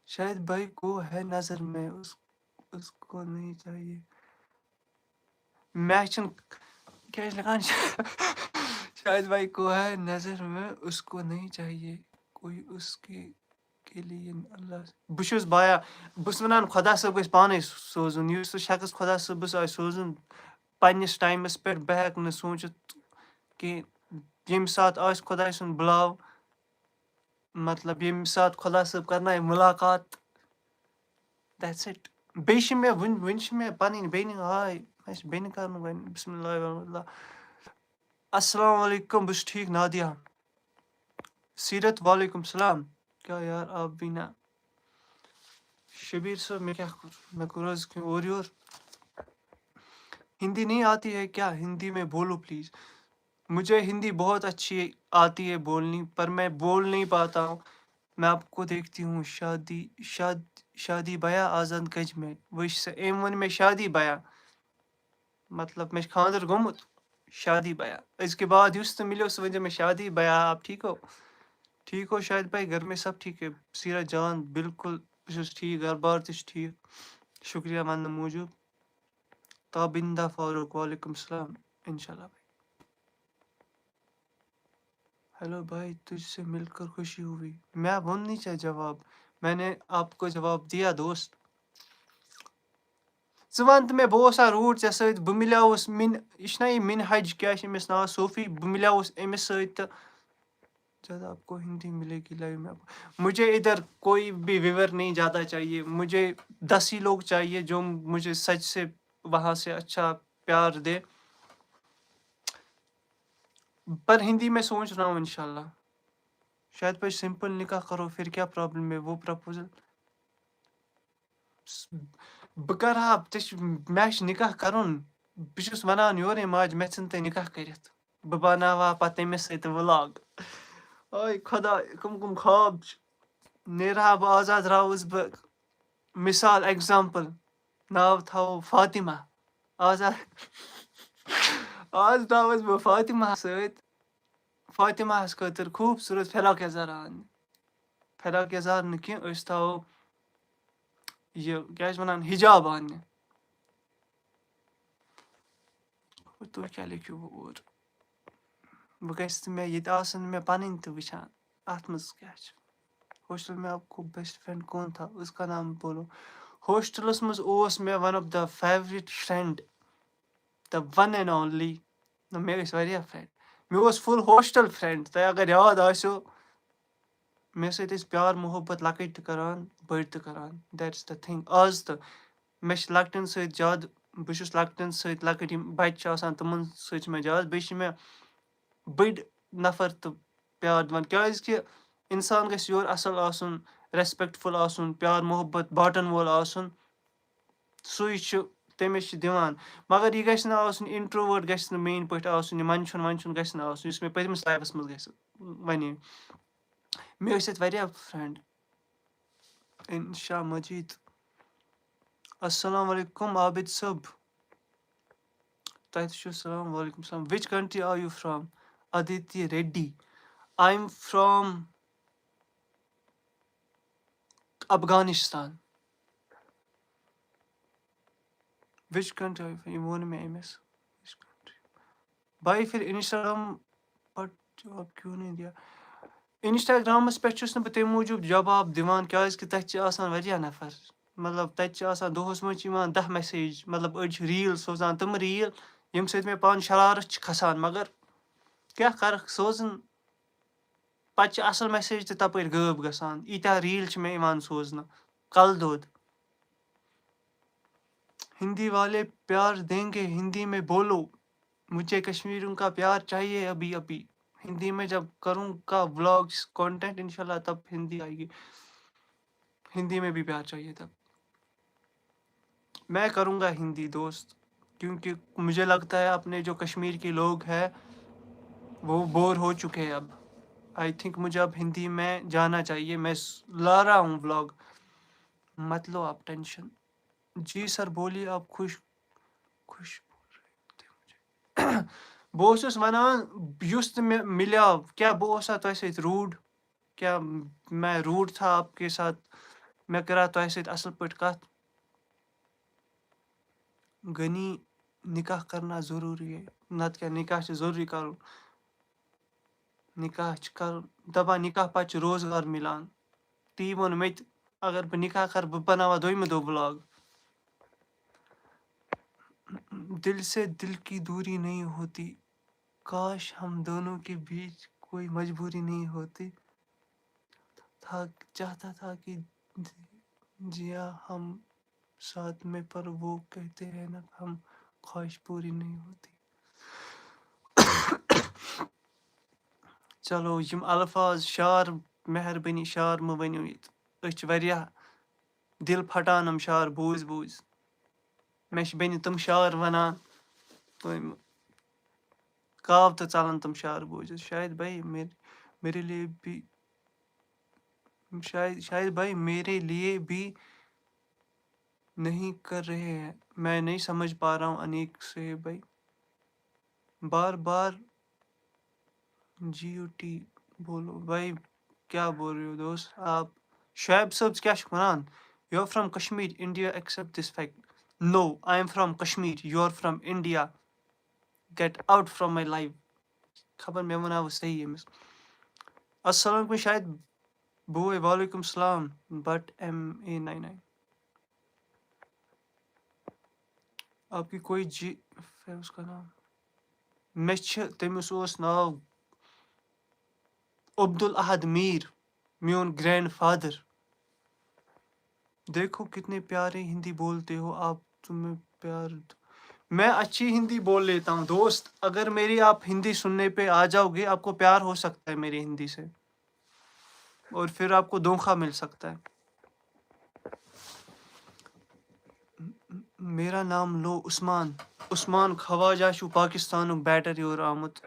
شاید بھائی کو ہے نظر میں اس کو نہیں چاہیے مےٚ چھُنہٕ کیٛاہ چھِ لیکھان شاید بھائی کو ہے نظر میں اس کو نہیں چاہیے کوئی اس کے لیے اللہ بہٕ چھُس بایا بہٕ چھُس وَنان خۄدا صٲب گژھِ پانَے سوزُن یُس سُہ شخص خۄدا صٲبَس آسہِ سوزُن پنٛنِس ٹایمَس پٮ۪ٹھ بہٕ ہٮ۪کہٕ نہٕ سوٗنٛچِتھ کینٛہہ ییٚمہِ ساتہٕ آسہِ خۄداے سُنٛد بُلاو مطلب ییٚمہِ ساتہٕ خۄدا صٲب کَرنایہِ مُلاقات دیٹٕس اِٹ بیٚیہِ چھِ مےٚ وٕنہِ چھِ مےٚ پَنٕنۍ بیٚنہِ ہاے مےٚ چھِ بیٚنہِ کَرُن وۄنۍ بِسمِ اللہ الرحمٰنِ الرحیٖم اَسَلامُ علیکُم بہٕ چھُس ٹھیٖک نادِیا سیٖرت وعلیکُم السلام کیٛاہ یار آپ بھی نہ شبیٖر صٲب مےٚ کیٛاہ کوٚر مےٚ کوٚر حظ کینٛہہ اورٕ یورٕ हिंदी नहीं आती है क्या हिंदी में बोलो प्लीज़ मुझे हिंदी बहुत अच्छी आती है बोलनी पर मैं बोल नहीं पाता हूँ मैं आपको देखती हूँ शादी बया आज़ाद गंज में वही से एम वन में शादी बया मतलब मैं खानदर गोमुत शादी बया इसके बाद युस तो मिलो उस वजह में शादी बया आप ठीक हो शायद भाई घर में सब ठीक है सीरत जान बिल्कुल ठीक घर बार ठीक शुक्रिया वंद मूजूब ताबिंदा फारूक वालेकुम सलाम इंशाल्लाह भाई हेलो भाई तुझसे मिलकर खुशी हुई मैं बोल नहीं चाहे जवाब मैंने आपको जवाब दिया दोस्त ژٕ وَن تہٕ مےٚ بہٕ اوسا روٗٹ ژےٚ سۭتۍ بہٕ مِلیووُس یہِ چھُنا یہِ مِنہَج کیٛاہ چھِ أمِس ناو صوفی بہٕ مِلیووُس أمِس سۭتۍ تہٕ जब आपको हिंदी मिलेगी लाइव में मुझे इधर कोई भी व्यूअर नहीं ज़्यादा चाहिए मुझे 10 ही लोग चाहिए जो मुझे सच से वहाँ से अच्छा प्यार दे पर हिंदी में सोच रहा हूँ इंशाल्लाह शायद भाई सिंपल निकाह करो फिर क्या प्रॉब्लम है वो प्रपोजल بہٕ کَرٕ ہا مےٚ چھُ نِکاح کَرُن بہٕ چھُس وَنان یورَے ماجہِ مےٚ ژھٕن تہٕ نِکاح کٔرِتھ بہٕ بَناوہا پَتہٕ تٔمِس سۭتۍ وٕلاگ آے خۄدا کٕم خاب چھِ نیرٕ ہا بہٕ آزاد درٛاوُس بہٕ مِثال اٮ۪گزامپٕل ناو تھاوو فاطمہ آزاد آز درٛاوُس بہٕ فاطمہ سۭتۍ فاطمہَس خٲطرٕ خوٗبصوٗرت فِراک یَزار اَننہِ فِراک یَزار نہٕ کینٛہہ أسۍ تھاوو یہِ کیٛاہ چھِ وَنان حِجاب اَننہِ تُہۍ کیٛاہ لیکھِو وۄنۍ اورٕ وۄنۍ گژھِ تہٕ مےٚ ییٚتہِ آسَن مےٚ پَنٕنۍ تہِ وٕچھان اَتھ منٛز کیٛاہ چھِ ہوسٹل میں آپ کو بیسٹ فرینڈ کون تھا اس کا نام بولو ہوسٹلَس منٛز اوس مےٚ one of the favourite friend the one and only مےٚ ٲسۍ واریاہ فرٛٮ۪نٛڈ مےٚ اوس فُل ہوسٹَل فرٛٮ۪نٛڈ تۄہہِ اگر یاد آسیو مےٚ سۭتۍ ٲسۍ پیار محبت لۄکٕٹۍ تہِ کَران بٔڑۍ تہِ کَران دیٹ اِز دَ تھِنٛگ آز تہٕ مےٚ چھِ لۄکٹٮ۪ن سۭتۍ زیادٕ بہٕ چھُس لۄکٹٮ۪ن سۭتۍ لۄکٕٹۍ یِم بَچہِ چھِ آسان تِمَن سۭتۍ چھِ مےٚ زیادٕ بیٚیہِ چھِ مےٚ بٔڑۍ نفر تہٕ پیار دِوان کیٛازِکہِ اِنسان گژھِ یورٕ اَصٕل آسُن رٮ۪سپٮ۪کٹفُل آسُن پیار محبت باٹَن وول آسُن سُے چھُ تٔمِس چھِ دِوان مگر یہِ گژھِ نہٕ آسُن اِنٹرٛووٲٹ گژھِ نہٕ میٛٲنۍ پٲٹھۍ آسُن یہِ منٛدچھُن وَنٛدچھُن گژھِ نہٕ آسُن یُس مےٚ پٔتمِس لایفَس منٛز گژھِ وَنے مےٚ ٲسۍ ییٚتہِ واریاہ فرٛٮ۪نٛڈ اِنشا مجیٖد اَسَلامُ علیکُم عابِد صٲب تۄہہِ تہِ چھُو سلام وعلیکُم سلام which country are you from Aditya Reddy. I'm from Afghanistan. Which country are you from? You won me MS. Which country? भाई फिर इंस्टाग्राम पर जवाब क्यों नहीं दिया इंस्टाग्रामَس پٮ۪ٹھ چھُس نہٕ بہٕ تَمہِ موٗجوٗب جواب دِوان کیٛازِکہِ تَتہِ چھِ آسان واریاہ نفر مطلب تَتہِ چھِ آسان دۄہَس منٛز چھِ یِوان 10 میسیج مطلب أڑۍ چھِ ریٖل سوزان تِم ریٖل ییٚمہِ سۭتۍ مےٚ پانہٕ شرارت چھِ کھسان مگر کیٛاہ کَرَکھ سوزُن پَتہٕ چھِ اَصٕل میسیج تہِ تَپٲرۍ غٲب گژھان ییٖتیٛاہ ریٖل چھِ مےٚ یِوان سوزنہٕ کَلہٕ دود हिंदी वाले प्यार देंगे हिंदी में बोलो मुझे कश्मीरियों का प्यार चाहिए अभी अभी हिंदी में जब करूँगा व्लॉग्स कंटेंट इंशाल्लाह तब हिंदी आएगी हिंदी में भी प्यार चाहिए तब मैं करूँगा हिंदी दोस्त क्योंकि मुझे लगता है अपने जो कश्मीर के लोग हैं वो बोर हो चुके हैं अब आई थिंक मुझे अब हिंदी में जाना चाहिए मैं ला रहा हूँ व्लॉग मत लो आप टेंशन जी सर बोलिए आप खुश بہٕ اوسُس وَنان یُس تہِ مےٚ مِلیو کیٛاہ بہٕ اوسا تۄہہِ سۭتۍ روٗڈ کیٛاہ میں روٗڈ تھا آپ کے ساتھ مےٚ کٔرا تۄہہِ سۭتۍ اَصٕل پٲٹھۍ کَتھ غنی نِکاح کرنا ضروٗری ہے نَتہٕ کیٛاہ نِکاح چھِ ضروٗری کَرُن نِکاح چھِ کَرُن دَپان نِکاح پَتہٕ چھُ روزگار مِلان تی ووٚن مےٚ تہِ اگر بہٕ نِکاح کَرٕ بہٕ بَناوہا دوٚیمہِ دۄہ وٕلاگ دِل سے دِل کی دوری نہیں ہوتی काश हम दोनों के बीच कोई मजबूरी नहीं होती था चाहता था कि जिया हम साथ में पर वो कहते हैं ना हम ख्वाहिश पूरी नहीं होती चलो یِم الفاظ شعر مہربٲنی شعر مہٕ ؤنِو ییٚتہِ أسۍ چھِ واریاہ دِل پھٹان یِم شعر بوٗزۍ بوٗزۍ مےٚ چھِ بیٚنہِ تِم شعر وَنان کاو تہٕ ژَلان تِم شعر بوٗزِتھ شاید بھائی میرے لیے بھی शायद भाई मेरे लिए भी नहीं कर रहे हैं मैं नहीं समझ पा रहा हूँ अनेक से भाई बार बार GOT बोलो भाई क्या बोल रहे हो दोस्त आप शुएब साहब क्या چھُ وَنان You are from Kashmir India accept this fact No I am from Kashmir You are from India Get out from my life خبر مےٚ وَناو صحیح أمِس السلام علیکم شاید بوے وعلیکم السلام بٹ MA99 آپ کی کوئی جی اس کا نام مےٚ چھِ تٔمِس اوس ناو عبدالاحد میٖر میون گرینڈ فادر देखो कितने प्यारे हिंदी बोलते हो आप तुम्हें प्यार मैं अच्छी हिंदी बोल लेता हूँ दोस्त अगर मेरी आप हिंदी सुनने पे आ जाओगे आपको प्यार हो सकता है मेरी हिंदी से और फिर आपको धोखा मिल सकता है मेरा नाम लो उस्मान खवाजा छू पाकिस्तानुक बैटर योर आमुत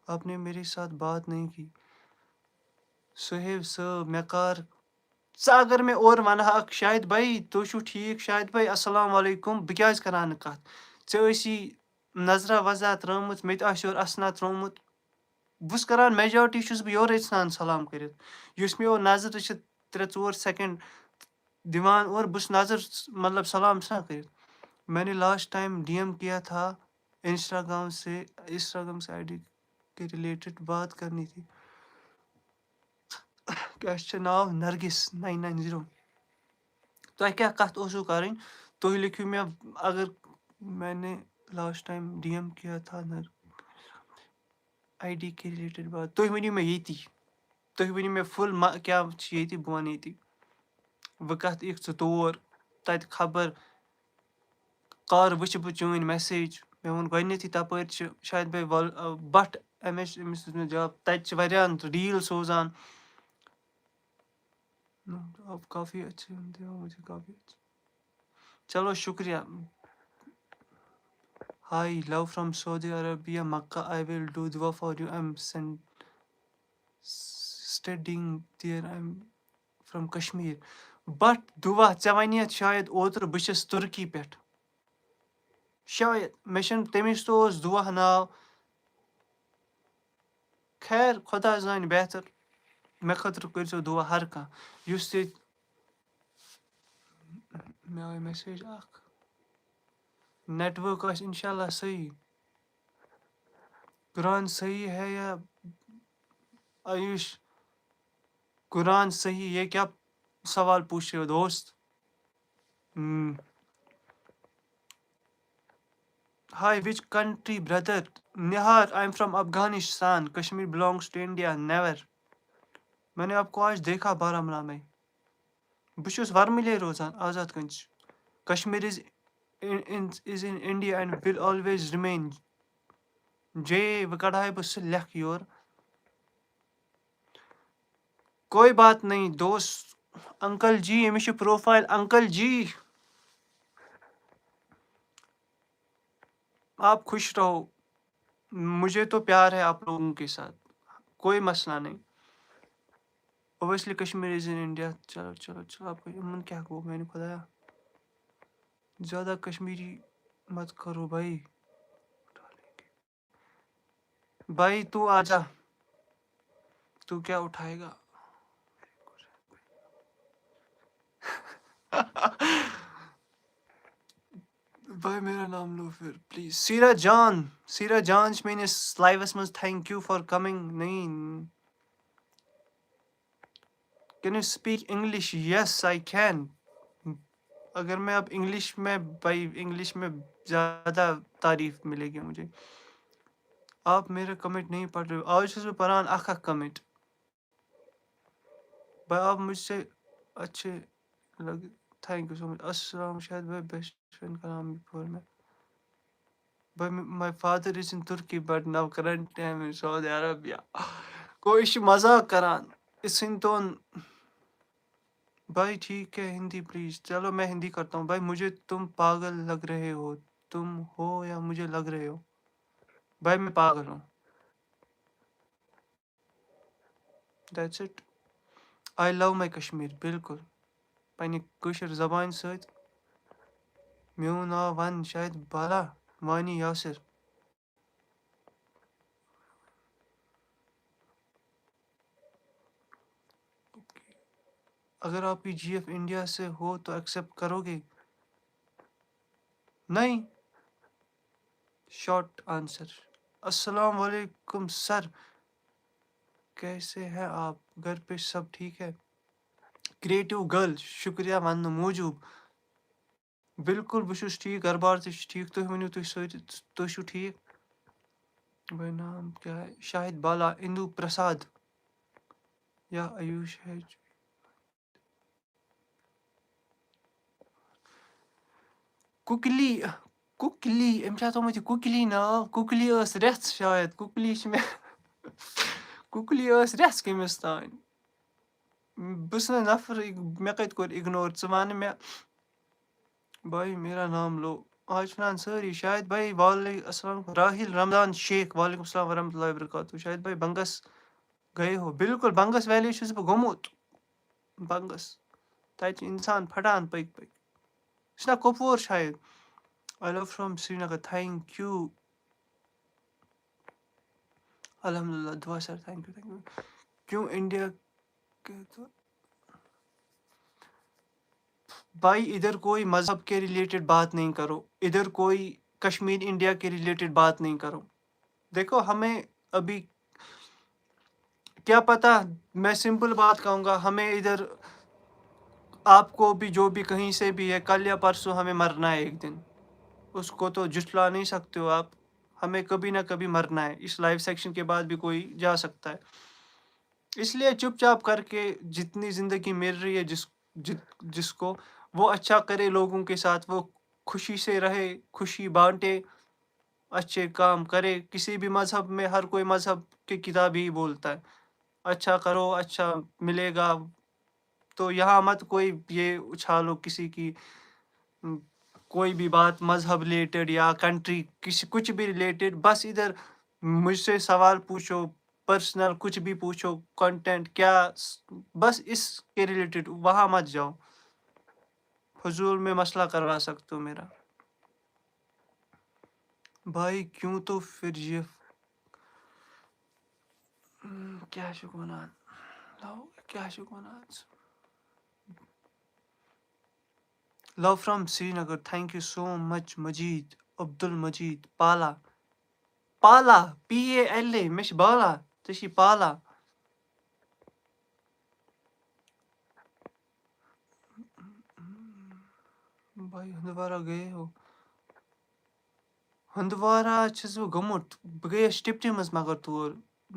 आपने मेरे साथ बात नहीं की सुहेब صٲب مےٚ کر ژٕ اگر مےٚ اورٕ وَنہَکھ شاہد بھائی تُہۍ چھُو ٹھیٖک شاہد بھائی اَسَلامُ علیکُم بہٕ کیٛازِ کَرٕ ہا نہٕ کَتھ ژےٚ ٲسی نظرا وَظا ترٛٲومٕژ مےٚ تہِ آسہِ یورٕ اَسنا ترٛوومُت بہٕ چھُس کَران میجارٹی چھُس بہٕ یورَے ژھٕنان سلام کٔرِتھ یُس مےٚ یورٕ نظرِ چھِ 3-4 سٮ۪کنٛڈ دِوان اورٕ بہٕ چھُس نظر مطلب سلام ژھٕنان کٔرِتھ میں نے لاسٹ ٹائم DM किया था इंस्टाग्राम से ID के रिलेटेड बात करनी थी کیٛاہ چھِ ناو نرگِس 990 تۄہہِ کیٛاہ کَتھ اوسوُ کَرٕنۍ تُہۍ لیکھِو مےٚ اگر میں نے لاسٹ ٹایم DM किया था ID کے رِلیٹِڈ بات تُہۍ ؤنِو مےٚ ییٚتی تُہۍ ؤنِو مےٚ فُل کیٛاہ چھِ ییٚتہِ بہٕ وَنہٕ ییٚتی وۄنۍ کَتھ یِکھ ژٕ تور तत खबर कर वुच बह चोन मैसेज मे वोन गोडनेथी तपर शायद भाई बट अमिस दिस जवाब तत रील सोजान आप काफ़ी अच्छे होते हो मुझे काफ़ी अच्छे चलो शुक्रिया hi love from Saudi Arabia Mecca I will do दुआ for you I am studying there I'm from Kashmir but दुआ चे वनियत शायद ओतर बस तुर्की पे शायद मे तमिस तो दुआ नाव खैर खुदा जान बेहतर मे खतर कर दुआ हर कह युस ते मे आय मैसेज अख नेटवर्क आस इंशाल्लाह सही कुरान सही है या आयुष कुरान सही ये क्या सवाल पूछ रहे हो दोस्त Hi, which country, brother? Nihar, I'm from Afghanistan. Kashmir belongs to India. Never. मैंने आपको आज देखा बारामूला में बह छुस वर्मिले रोजान आजाद गंज Kashmir is in India and will always remain. जे वह कढ़ाई बस लिख योर कोई बात नहीं दोस्त अंकल जी अमिश प्रोफाइल अंकल जी आप खुश रहो मुझे तो प्यार है आप लोगों के साथ कोई मसला नहीं obviously Kashmir is in India चलो चलो चलो आपको इमन क्या को मैंने खुदाया ज़्यादा कश्मीरी मत करो भाई भाई तू आजा तू क्या उठाएगा भाई मेरा नाम लो फिर प्लीज सीरा जान मैंने लाइवस मज थैंक यू फॉर कमिंग नहीं can you speak English yes I can अगर मैं अब इंग्लिश में भाई इंग्लिश में ज़्यादा तारीफ मिलेगी मुझे आप मेरा कमेंट नहीं पढ़ रहे हो आज से पढ़ान आखा कमेंट भाई आप मुझसे अच्छे लग थैंक यू सो मच अस्सलाम शायद भाई बेस्ट फ्रेंड का नाम बिफोर में भाई my father is in Turkey but now current time in Saudi Arabia कोई मजाक करान इस हिंदोन भाई ठीक है हिंदी प्लीज चलो मैं हिंदी करता हूँ भाई मुझे तुम पागल लग रहे हो तुम हो या मुझे लग रहे हो भाई मैं पागल हूँ that's it I love my Kashmir बिल्कुल पन्ने कशर जबान सत मेन नाव वन शायद बाला वानी यासिर अगर आपकी जीएफ इंडिया से हो तो एक्सेप्ट करोगे नहीं शॉर्ट आंसर अस्सलाम वालेकुम सर कैसे हैं आप घर पे सब ठीक है क्रिएटिव गर्ल शुक्रिया वन मौजूब बिल्कुल बस ठीक घर बार ठीक तुम वनो तुम ठीक भाई नाम क्या है शाहिद बाला इंदु प्रसाद या आयुष है कुकली कुकली अमस थोमुत कुकली नाव कुकली रेथ शायद कुकली कुकली रेथ कमिस तान बस नफर मे कत कोर इग्नोर वन मे भाई मेरा नाम लो आज वनान सारी शायद भाई वालेकुम राहिल रमजान शेख वालेकुम अस्सलाम वरहमतुल्लाहि वबरकातुहू शायद भाई बंगस गए हो बिल्कुल बंगस वैली छुस बह गोमुत बंगस तत इंसान फटान पक पक ना कुपवार शायद I love from Srinagar thank you अल्हम्दुलिल्लाह दुआ सर थैंक यू क्यों इंडिया के तो भाई इधर कोई मज़हब के रिलेटेड बात नहीं करो इधर कोई कश्मीर इंडिया के रिलेटेड बात नहीं करो देखो हमें अभी क्या पता मैं सिंपल बात कहूँगा हमें इधर आपको भी जो भी कहीं से भी है कल या परसों हमें मरना है एक दिन उसको तो जुटला नहीं सकते हो आप हमें कभी ना कभी मरना है इस लाइव सेक्शन के बाद भी कोई जा सकता है इसलिए चुपचाप करके जितनी ज़िंदगी मिल रही है जिसको वो अच्छा करे लोगों के साथ, वो खुशी से रहे, खुशी बांटे, अच्छे काम करे। किसी भी मज़हब में हर कोई मज़हब की किताब ही बोलता है, अच्छा करो अच्छा मिलेगा। तो यहाँ मत कोई ये उछालो किसी की उम, कोई भी बात मज़हब रिलेटेड या कंट्री किसी कुछ भी रिलेटेड, बस इधर मुझसे सवाल पूछो, पर्सनल कुछ भी पूछो, कंटेंट क्या बस इसके रिलेटेड वहाँ मत जाओ। फ़िज़ूल में मसला करवा सकते हो मेरा। भाई क्यों तो फिर ये क्या शुक्राना क्या शुक्राना Love from Srinagar. Thank you so much, Majid. Abdul Majid. Pala. Pala. Pala. مش بالا. تشي Pala. भाई हंदवारा गए हो हंदवारा छस बह गमुत बह गयस टिप्टि मज मगर तोर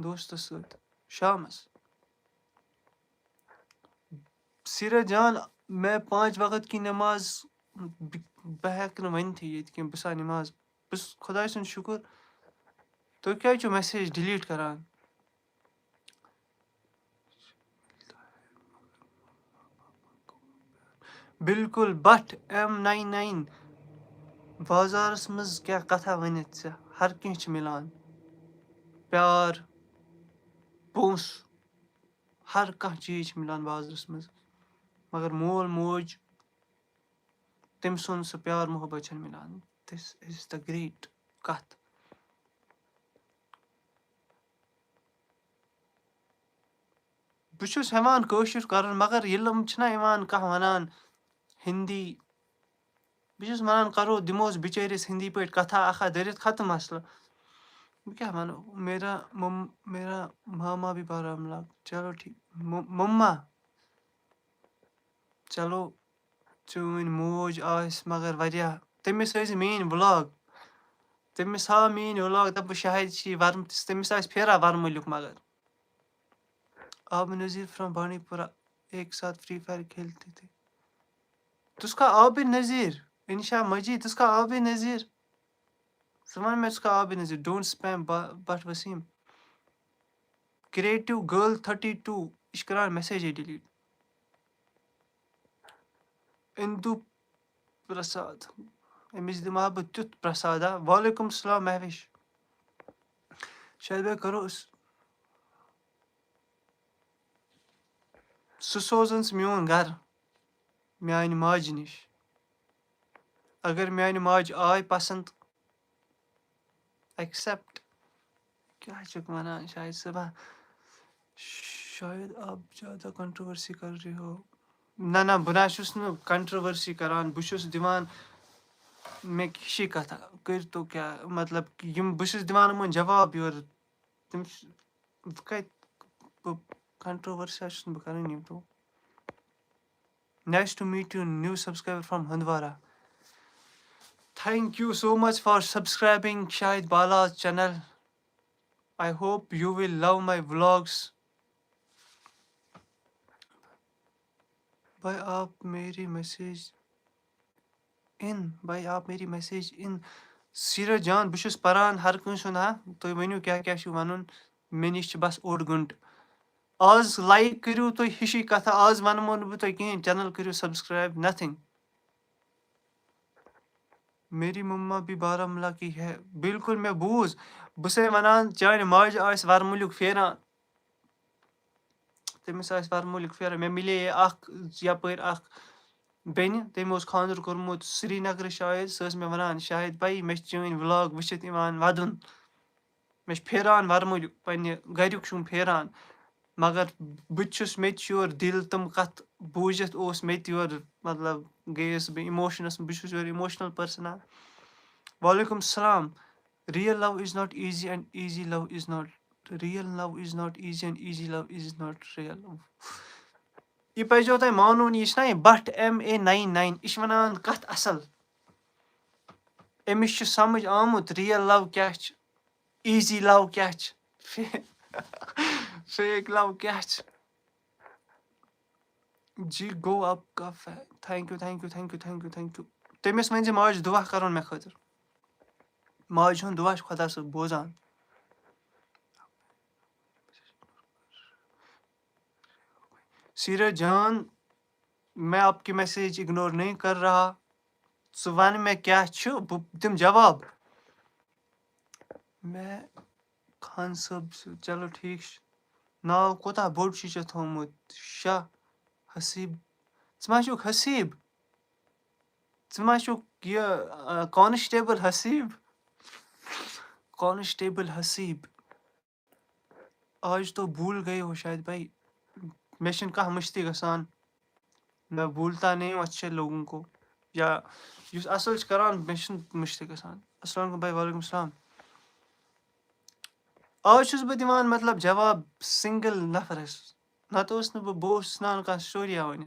दोस्तस सत शामस सिरा जान मैं 5 वक्त की नमाज बह हेक न वनथी ये कि बसा नमाज बस खुदा सुन शुक्र तो क्या जो मैसेज डिलीट करान बिल्कुल बट M99 बाजारस मज क्या कथा वनित से हर कह मिलान प्यार पोस हर कह चीज मिलान बाजारस मज मगर मोल मोज तम सुन सह प्यार मोहब्बत मिलान दिस इज द ग्रेट कथ बस हेवान कशर कर मगर यम कह वनान हिंदी बस वनान करो दिमोस बिचरिस हिंदी पे कथा अखा दरित खत्म मसला क्या मानो मेरा मामा भी बारामूला चलो ठीक मम्मा चलो चून मोज आस मगर वरिया तमिस मेन व्लॉग तमिस हा मेन व्लॉग दप शायद वर्म तमिस फेरा वर्मुलिक मगर आप नज़ीर फ्रॉम बानीपुरा एक साथ फ्री फायर खेलते थे तुसका आबिर नज़ीर इनशा मजीद तुसका आबिर नज़ीर वन मैं उसका Abir Nazir don't spam but Wasim creative girl 32 इश करान मैसेज डिलीट इंदु प्रसाद अमिस दिमा बह तुथ प्रसाद वालेकुम सलाम महविश शायद मैं करो सोजन मोन घर मान माज निश अगर मान माज आय पसंद एक्सेप्ट क्या वनान शायद सुबह शायद आप ज़्यादा कंट्रोवर्सी कर रहे हो ना ना बह ना कंट्रोवर्सी करान बस दिवान मे किसी कथा कर तो क्या मतलब बस दिवान यमन जवाब योर तम कत कंट्रोवर्सी बह कर तो nice to meet you new subscriber from Handwara thank you so much for subscribing Shahid Bala's channel I hope you will love my vlogs भाई आप मेरी मैसेज इन सीरा जान बस पान हर कंस तुम वनु क्या क्या वन मे नश बस ओड गंट आज लाइक करू तुम हिशी कथा आज वनमो न बह कहें चैनल करू सब्सक्राइब नथिंग मेरी मम्मा भी बारामूला की है बिल्कुल मैं बूझ बह वनान चान माज आस वरमुलिक फेरान तमिस वरमुलिक फेरान मे मिले यपर बेन तम खानदर कोर्मुत श्रीनगर शायद सह मे वनान शायद भाई मे चन व्लॉग वचित वदन मे फेरान वरमुलिक पन्ने गरिक छुम फेरान मगर बहुत मे योर दिल तम कथ बूझित मे योर मतलब गयस बह इमोशनस बस योर इमोशनल पर्सन वालेकुम सलाम real love is not easy and easy love is not real love is not easy and easy love is not real ये पजो तुम मानून यह बट MA99 यह वनान कथ असल अमिस समझ आमुत रियल लव क्या easy लव क्या फेक लव क्या जी गो आपका thank you thank you thank you thank you thank you तमिस वन माज दुआ कर मे खतर माज हुन दुआ खुदा सब बोजान सीरज जान मैं आपकी मैसेज इग्नोर नहीं कर रहा सो वन में क्या बह दिम जवाब मैं खान सब चलो ठीक नाव कोता बोड़ थोमुत शाह हसीब मा हसीब मा कांस्टेबल हसीब कांस्टेबल हसीब आज तो भूल गए हो शायद भाई मे कह मश्ती गसान मैं भूलता नहीं हूँ अच्छे लोगों को या युस असल करान मे मश्ती गसान अस्सलाम वालेकुम भाई वालेकुम सलाम आज छुस बह दिवान मतलब जवाब सिंगल नफरस नत ओस न बह स्नान कह स्टोरिया वन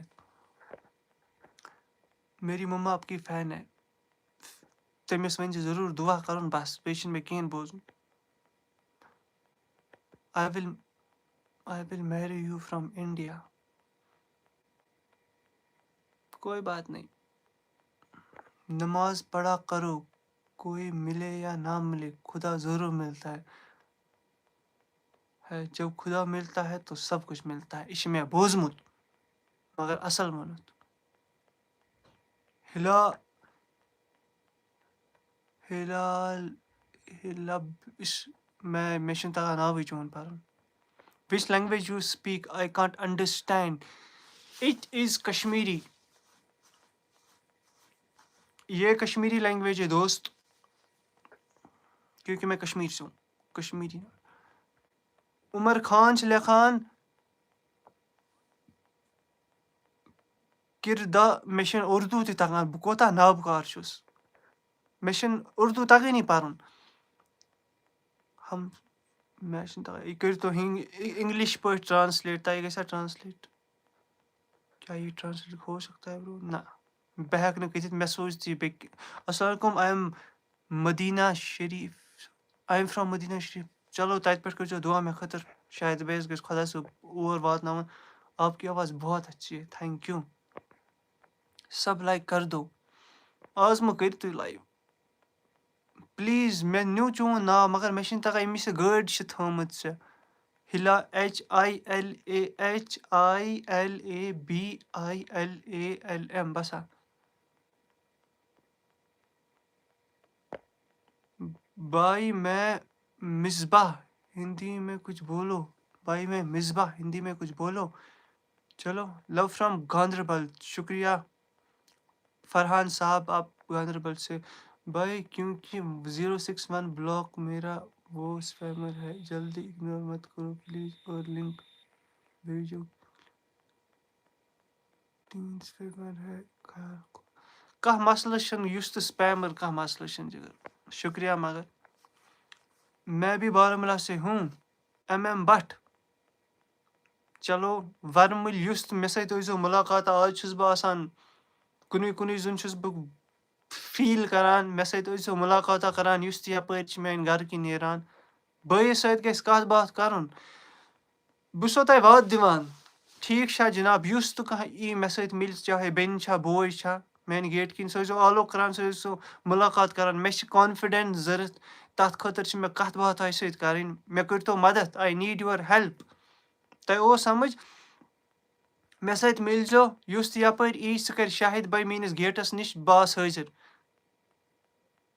मेरी मम्मा आपकी फैन है तमिस वन जरूर दुआ कर बस बे मे कहें बोजन I will marry you from India कोई बात नहीं नमाज पढ़ा करो कोई मिले या ना मिले खुदा ज़रूर मिलता है जब खुदा मिलता है तो सब कुछ मिलता है इश में बोजमुत मगर असल मनुत हिला हिलाल हिलब इस मैं तगा नाव चोन पर which language you speak I can't understand it is Kashmiri ये कश्मीरी लैंग्वेज है दोस्त क्योंकि मैं कश्मीर से हूँ कश्मीरी उमर खान लेखान किरदा मे उर्दू तगान बह कोता नाबकार मे उर्दू तगनी पर्न हम मे तगान कर तो इंग्लिश पे ट्रांसलेट तय गसा ट्रांसलेट क्या ये ट्रांसलेट हो सकता है ब्रो ना बह हेक न मे सोच बे अस्सलाम वालेकुम आई एम मदीना शरीफ आई एम फ्रॉम मदीना शरीफ चलो तत पे कर दुआ मे खतर शायद बेस गस खुदा सब और वातन आपकी आवाज़ बहुत अच्छी है थैंक यू सब लाइक कर दो आज मो कर तु लाइव प्लीज मे न्यू चोन नाव मगर मे तगान अमिस गाड़ थमत से हिला HILABILAM बसा भाई मैं मिसबाह हिंदी में कुछ बोलो भाई मैं मिसबाह हिंदी में कुछ बोलो चलो लव फ्रॉम गांधरबल शुक्रिया फरहान साहब आप गांधरबल से भाई क्योंकि 061 ब्लॉक मेरा वो स्पैमर है जल्दी इग्नोर मत करो प्लीज और लिंक भेजो 3 स्पैमर है कह मसला तो स्पैमर कह मसला शुक्रिया मगर मैं भी बारामूला से हूँ MM भट्ट चलो वर्मुल युस मे सो मुलाकात आज छुस बह आसान कुन जुन छुस बह फील करान मे सो मुलाकात करान युस यपर मेन घर कि नेरान बयस सत गस कत बात करन बह सो तय वाद दिवान ठीक छा जनाब युस तो कह ई मे सत मिल चाहे बेन छा बोय छा मेन गेट किन सो आलो करान सो मुलाकात करान मे कॉन्फिडेंस जरूरत तथ खतर मे कत बात आय सत करन मे कर तो मदद आई नीड योर हेल्प तय ओ समझ मे सत मिल जो युस यपर ई सह कर शाहिद भाई मीनिस गेटस निश बास हाजिर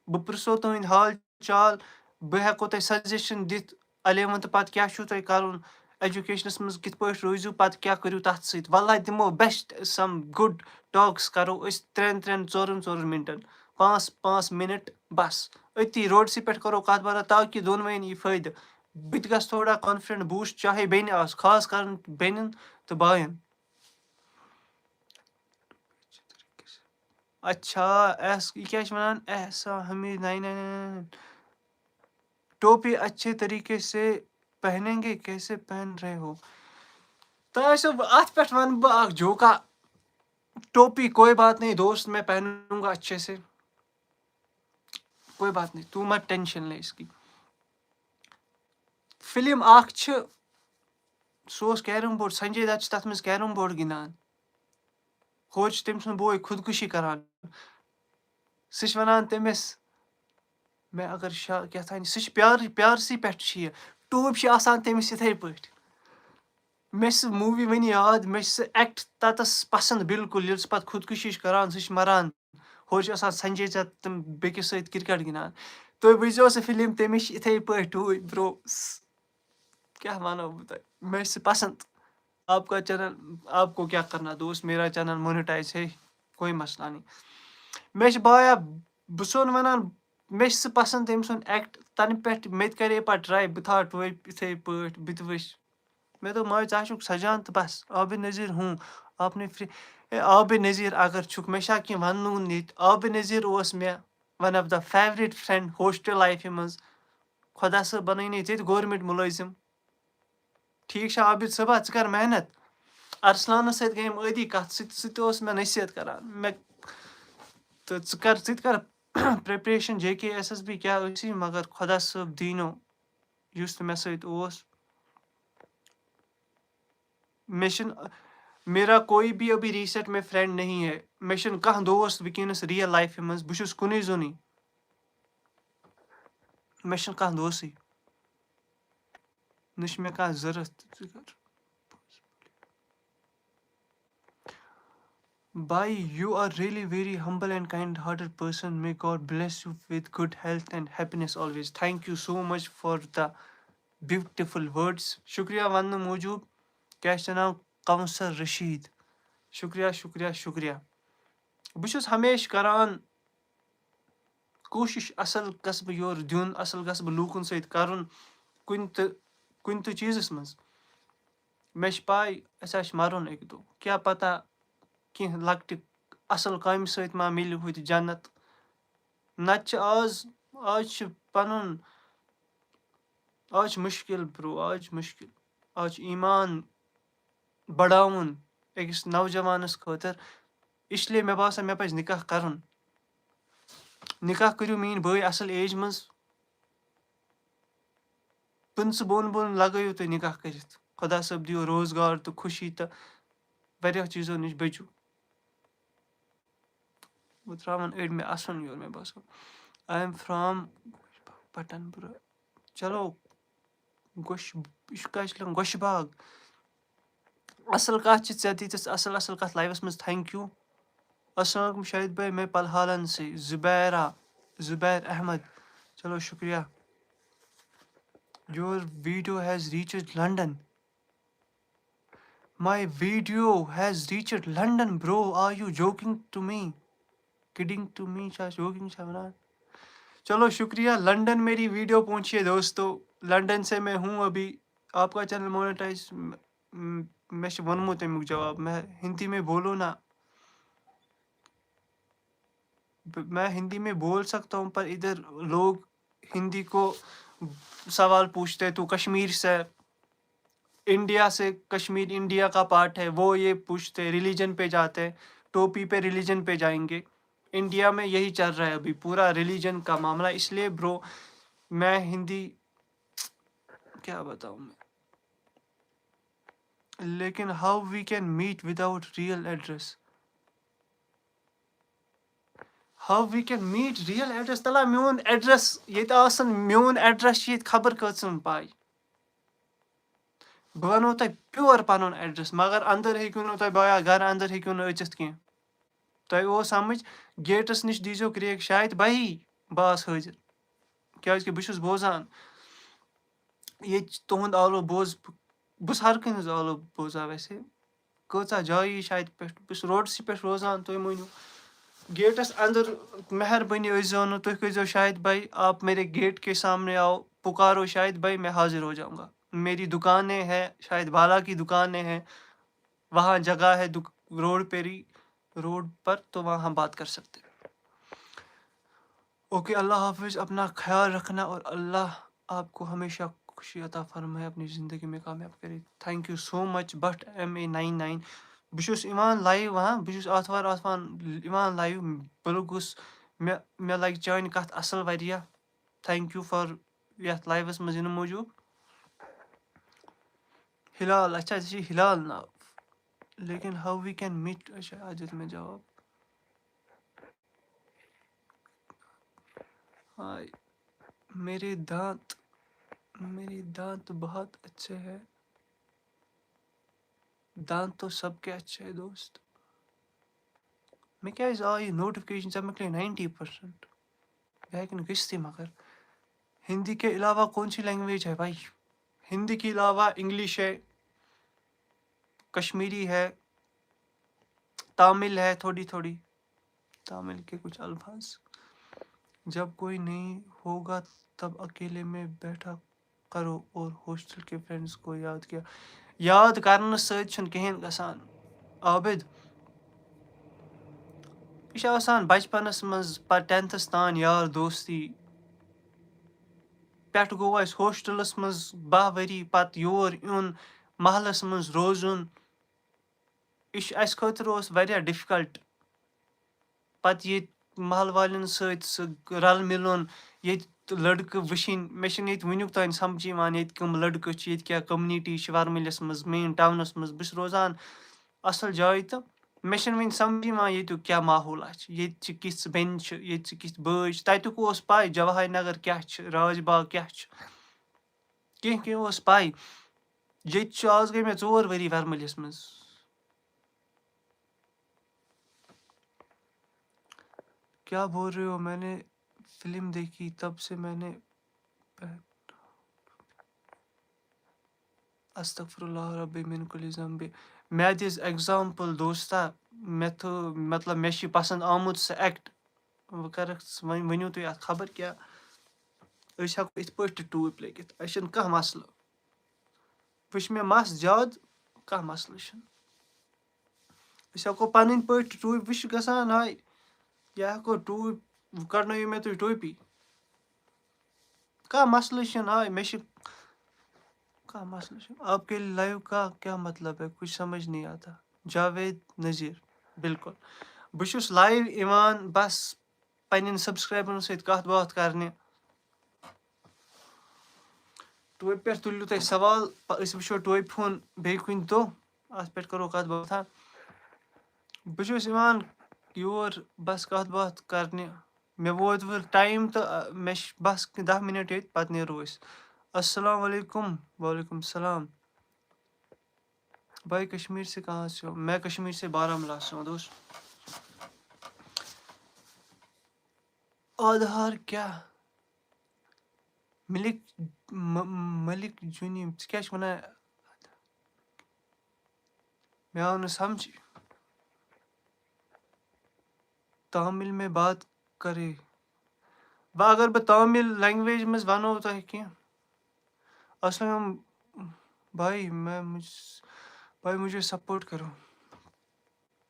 बह प्रिसो तुंद हाल चाल बह हेको तय सजेशन दित 11th पत क्या छु तय करन एजुकेशनस मज कित पट रोजू पत क्या करू तथ सत वल्लाह दिमो बेस्ट सम गुड टॉक्स करो अस 3-4 मिनटन 5 मिनट बस अति रोडसी पे करो कत बात ताकि दोनवेन यी फायदे बत गस थोड़ा कॉन्फिडेंट बूस्ट चाहे बेन आस खास कर बेनन तो बायन अच्छा ये क्या वन ऐसा हमें नहीं टोपी अच्छे तरीके से पहनेंगे कैसे पहन रहे हो तो अत पे वन बह जोका टोपी कोई बात नहीं दोस्त मैं पहनूंगा अच्छे से कोई बात नहीं तू मत टेंशन ले इसकी फिल्म सो कैरम बोर्ड संजय दत्त तथ मज कैरम बोर्ड गिंदान ہورٕ چھُ تٔمۍ سُنٛد بوے خودکُشی کران سُہ چھُ وَنان تٔمِس مےٚ اگر کیٛاہ تانۍ سُہ چھُ پیارسٕے پٮ۪ٹھ چھُ یہِ ٹوٗپۍ چھِ آسان تٔمِس یِتھَے پٲٹھۍ مےٚ چھِ سُہ موٗوی وٕنہِ یاد مےٚ چھِ سُہ ایٚکٹ تَتَس پَسنٛد بِلکُل ییٚلہِ سُہ پَتہٕ خودکُشی چھُ کران سُہ چھُ مَران ہورٕ چھُ آسان سنجے دَت تِم بیٚکِس سۭتۍ کِرکٹ گِنٛدان تُہۍ وٕچھزیو سُہ فِلم تٔمِس چھِ یِتھَے پٲٹھۍ ٹوٗپۍ برو کیٛاہ وَنو بہٕ تۄہہِ مےٚ چھِ سُہ پَسنٛد آپ کو کیا کرنا دوست میرا چینل مونِٹایز ہے کوئی مسئلہ نہیں مےٚ چھِ بایا بہٕ چھُسو نہٕ وَنان مےٚ چھِ سُہ پَسنٛد تٔمۍ سُنٛد ایٚکٹ تَنہٕ پٮ۪ٹھ مےٚ تہِ کَرے پَتہٕ ٹرٛاے بہٕ تھاو ٹوپۍ یِتھَے پٲٹھۍ بہٕ تہِ وٕچھِ مےٚ دوٚپ ماے ژٕ ہا چھُکھ سَجان تہٕ بَس عابِد نذیٖر آپ نے عابِد نذیٖر اگر چھُکھ مےٚ چھا کینٛہہ وَنُن ییٚتہِ عابِد نذیٖر اوس مےٚ one of the favourite friend hostel لایفہِ منٛز خۄدا صٲب بَنٲینے ژےٚ تہِ گورمٮ۪نٛٹ مُلٲزِم ٹھیٖک چھا عابِد صٲبا ژٕ کَر محنت اَرسلانَس سۭتۍ گٔیٚیَم ٲدی کَتھ سُہ تہِ اوس مےٚ نصیحت کَران تہٕ ژٕ تہِ کَر پرٛٮ۪پریشَن JKSSB کیٛاہ ٲسی مگر خۄدا صٲب دیٖنو یُس تہِ مےٚ سۭتۍ اوس مےٚ چھِنہٕ میرا کوئی بھی ابھی ریٖسٮ۪نٛٹ میں فرٛٮ۪نٛڈ نہیں ہے مےٚ چھُنہٕ کانٛہہ دوست وٕنکٮ۪نَس رِیَل لایفہِ منٛز بہٕ چھُس کُنُے زوٚنُے مےٚ چھُنہٕ کانٛہہ دوسٕے نہ چھِ مےٚ کانٛہہ ضوٚرَتھ ژٕ کَر Bhai, you are really very humble and kind-hearted person. May God bless you with good health and happiness always. Thank you so much for the beautiful words. شُکریہ وَننہٕ موٗجوٗب کیٛاہ چھِ ناو کَوثر رشیٖد شُکریہ شُکریہ شُکریہ بہٕ چھُس ہمیشہِ کَران کوٗشِش اَصٕل گژھٕ بہٕ یورٕ دیُن اَصٕل گژھٕ بہٕ لوٗکَن سۭتۍ کَرُن کُنہِ تہِ چیٖزَس منٛز مےٚ چھِ پاے اَسہِ آسہِ مَرُن اَکہِ دۄہ کیٛاہ پَتہ کینٛہہ لۄکٹہِ اَصٕل کامہِ سۭتۍ ما مِلہِ ہُتہِ جنت نَتہٕ چھِ آز چھِ آز چھِ مُشکِل برو آز چھِ مُشکِل آز چھِ ایٖمان بَڑاوُن أکِس نوجوانَس خٲطرٕ اِسلیے مےٚ باسان مےٚ پَزِ نِکاح کَرُن نِکاح کٔرِو میٛٲنۍ بٲے اَصٕل ایجہِ منٛز 25 بۄن لَگٲیِو تُہۍ نِکاح کٔرِتھ خۄدا صٲب دِیِو روزگار تہٕ خوشی تہٕ واریاہ چیٖزو نِش بٔچِو بہٕ ترٛاوَن أڑۍ مےٚ اَسُن یورٕ مےٚ باسان آی ایم فرٛام پَٹَن پورہ چلو یہِ چھُ کَتہِ چھِ لَگان گۄشہِ باغ اَصٕل کَتھ چھِ ژےٚ دِژٕس اَصٕل کَتھ لایفَس منٛز تھینک یوٗ اَسلام علیکُم شاہِد بھاے میں پَلہالَن سے زُبیر احمد چلو شُکریہ your video has reached London my video has reached London bro are you joking to me kidding to me چھا جوکِنگ چھا وَنان چلو شُکریہ لنڈن میری ویڈیو پہنچیے دوستو لنڈن سے میں ہوں ابھی آپ کا چینل مونیٹائز مےٚ چھُ ووٚنمُت تَمیُک جواب میں ہِندی میں بولو نا میں ہندی میں بول سکتا ہوں پر ادھر لوگ ہندی کو سوال پوچھتے تو کشمیر سے انڈیا سے کشمیر انڈیا کا پارٹ ہے وہ یہ پوچھتے ریلیجن پہ جاتے ٹوپی پہ ریلیجن پہ جائیں گے انڈیا میں یہی چل رہا ہے ابھی پورا ریلیجن کا معاملہ اس لیے برو میں ہندی کیا بتاؤں میں لیکن how we can meet without real address how we can meet real address تَلہ میون ایڈریس ییٚتہِ آسان میون ایڈریس چھِ ییٚتہِ خبر کۭژَن پاے بہٕ وَنو تۄہہِ پیور پَنُن ایڈریس مگر اَندَر ہیٚکِو نہٕ تۄہہِ بایا گَرٕ اَندَر ہیٚکِو نہٕ أژِتھ کینٛہہ تۄہہِ اوس سَمٕجھ گیٹَس نِش دیٖزیو کرٛیک شاید بھایی بہٕ آس حٲضِر کیٛازِکہِ بہٕ چھُس بوزان ییٚتہِ تُہُنٛد آلو بہٕ چھُس ہر کُنہِ ہِنٛز آلو بوزان ویسے کۭژاہ جایی چھِ اَتہِ پٮ۪ٹھ بہٕ چھُس روڈسٕے پٮ۪ٹھ روزان تُہۍ مٲنِو گیٹَس اَندَر مہربٲنی ٲسۍزیو نہٕ تُہۍ کٔرۍزیو شاہد بھائی آپ میرے گیٹ کے سامنے آؤ پُکارو شاہد بھائی میں حاضر ہو جاؤں گا میری دکانیں ہیں شاید بالا کی دکانیں ہیں وہاں جگہ ہے روڈ پر تو وہاں ہم بات کر سکتے ہیں اوکے اللہ حافظ اپنا خیال رکھنا اور اللہ آپ کو ہمیشہ خوشی عطا فرمائے اپنی زندگی میں کامیاب کرے thank you so much but MA99 بہٕ چھُس یِوان لایِو بہٕ چھُس آتھوار یِوان لایِو بہٕ لوٚگُس مےٚ لَگہِ چانہِ کَتھ اَصٕل واریاہ تھینک یوٗ فار یَتھ لایِوَس منٛز یِنہٕ موٗجوٗب ہِلال اچھا ژےٚ چھِ ہِلال ناو लेकिन हाउ वी कैन मीट। अच्छा आजित में जवाब। हाय मेरे दांत बहुत अच्छे हैं। दांत तो सबके अच्छे हैं दोस्त। मैं क्या ये नोटिफिकेशन सब निकले 90%। लेकिन किस्ती मगर हिंदी के अलावा कौन सी लैंग्वेज है भाई? हिंदी के अलावा इंग्लिश है, कश्मीरी है, तमिल है, थोड़ी थोड़ी तमिल के कुछ अल्फाज। जब कोई नहीं होगा तब अकेले में बैठा करो और हॉस्टल के फ्रेंड्स को याद किया। याद करने सहित छुन कहीं गसान आबिद। यह छ आसान बचपनस मज पर 10th तान यार दोस्ती। पेट गो अस हॉस्टलस मज 12 वरी पत योर यून महलस मज रोजुन। यह अस खतर ओस वारिया डिफिकल्ट। पत ये महल वालन सहित रल मिलुन ये लड़कं वुशिन मे ये वुनुक तान समझ यिवान ये कम लड़कं छ ये क्या कम्युनिटी छ वर्मलिस मज मेन टाउनस मज बस रोजान असल जाय तो मे वन समझ यिवान येतुक क्या माहौल ये किस बेन छ ये किस बॉय छ ततुक ओस पाय जवाहर नगर क्या छ राजबाग क्या छ कह ओस पाय ये आज गई मे 4 वरी वर्मलिस मज। क्या बोल रहे हो? मैंने फिल्म देखी तब से मैंने अस्तगफुरुल्लाह रब्बी मिन कुल्ली ज़ंबी। मैं दिस एग्जाम्पल दोस्ता मे तो मतलब मे पसंद आमुत सह एक्ट वह कर वनियो तुम अत खबर क्या हेको इत पे टूप लगित कह मसल वुच मे मस ज्यादा कह मसल हेको पन पे टूप वह गसान हाय यह हेको टूप कड़न मे तुम टूपी कह मसल हाय मे कह मसल। आपके लाइव का क्या मतलब है? कुछ समझ नहीं आता। जावेद नज़ीर बिल्कुल बहुत लाइव इवान बस पन्न सब्सक्राइबरन सहित कत बात करने। टोप पे तुलु तुम सवाल वो टोप हुन बे कुन दो अत पे करो कत बात। बहुत योर बस कत बात करने मे वोत वो टाइम तो मे बस 10 मिनट ये पत नेरो अस। अस्सलाम वालेकुम। वालेकुम सलाम। भाई कश्मीर से कहाँ से हो? मैं कश्मीर से बारामूला से हूँ दोस्त। आधार क्या मलिक मलिक जुनी क्या वना मे आव न समझ। तमिल में बात करे वह अगर बह तमिल लैंग्वेज मज वनो तुम कह अस्सलाम भाई भाई मुझे सपोर्ट करो।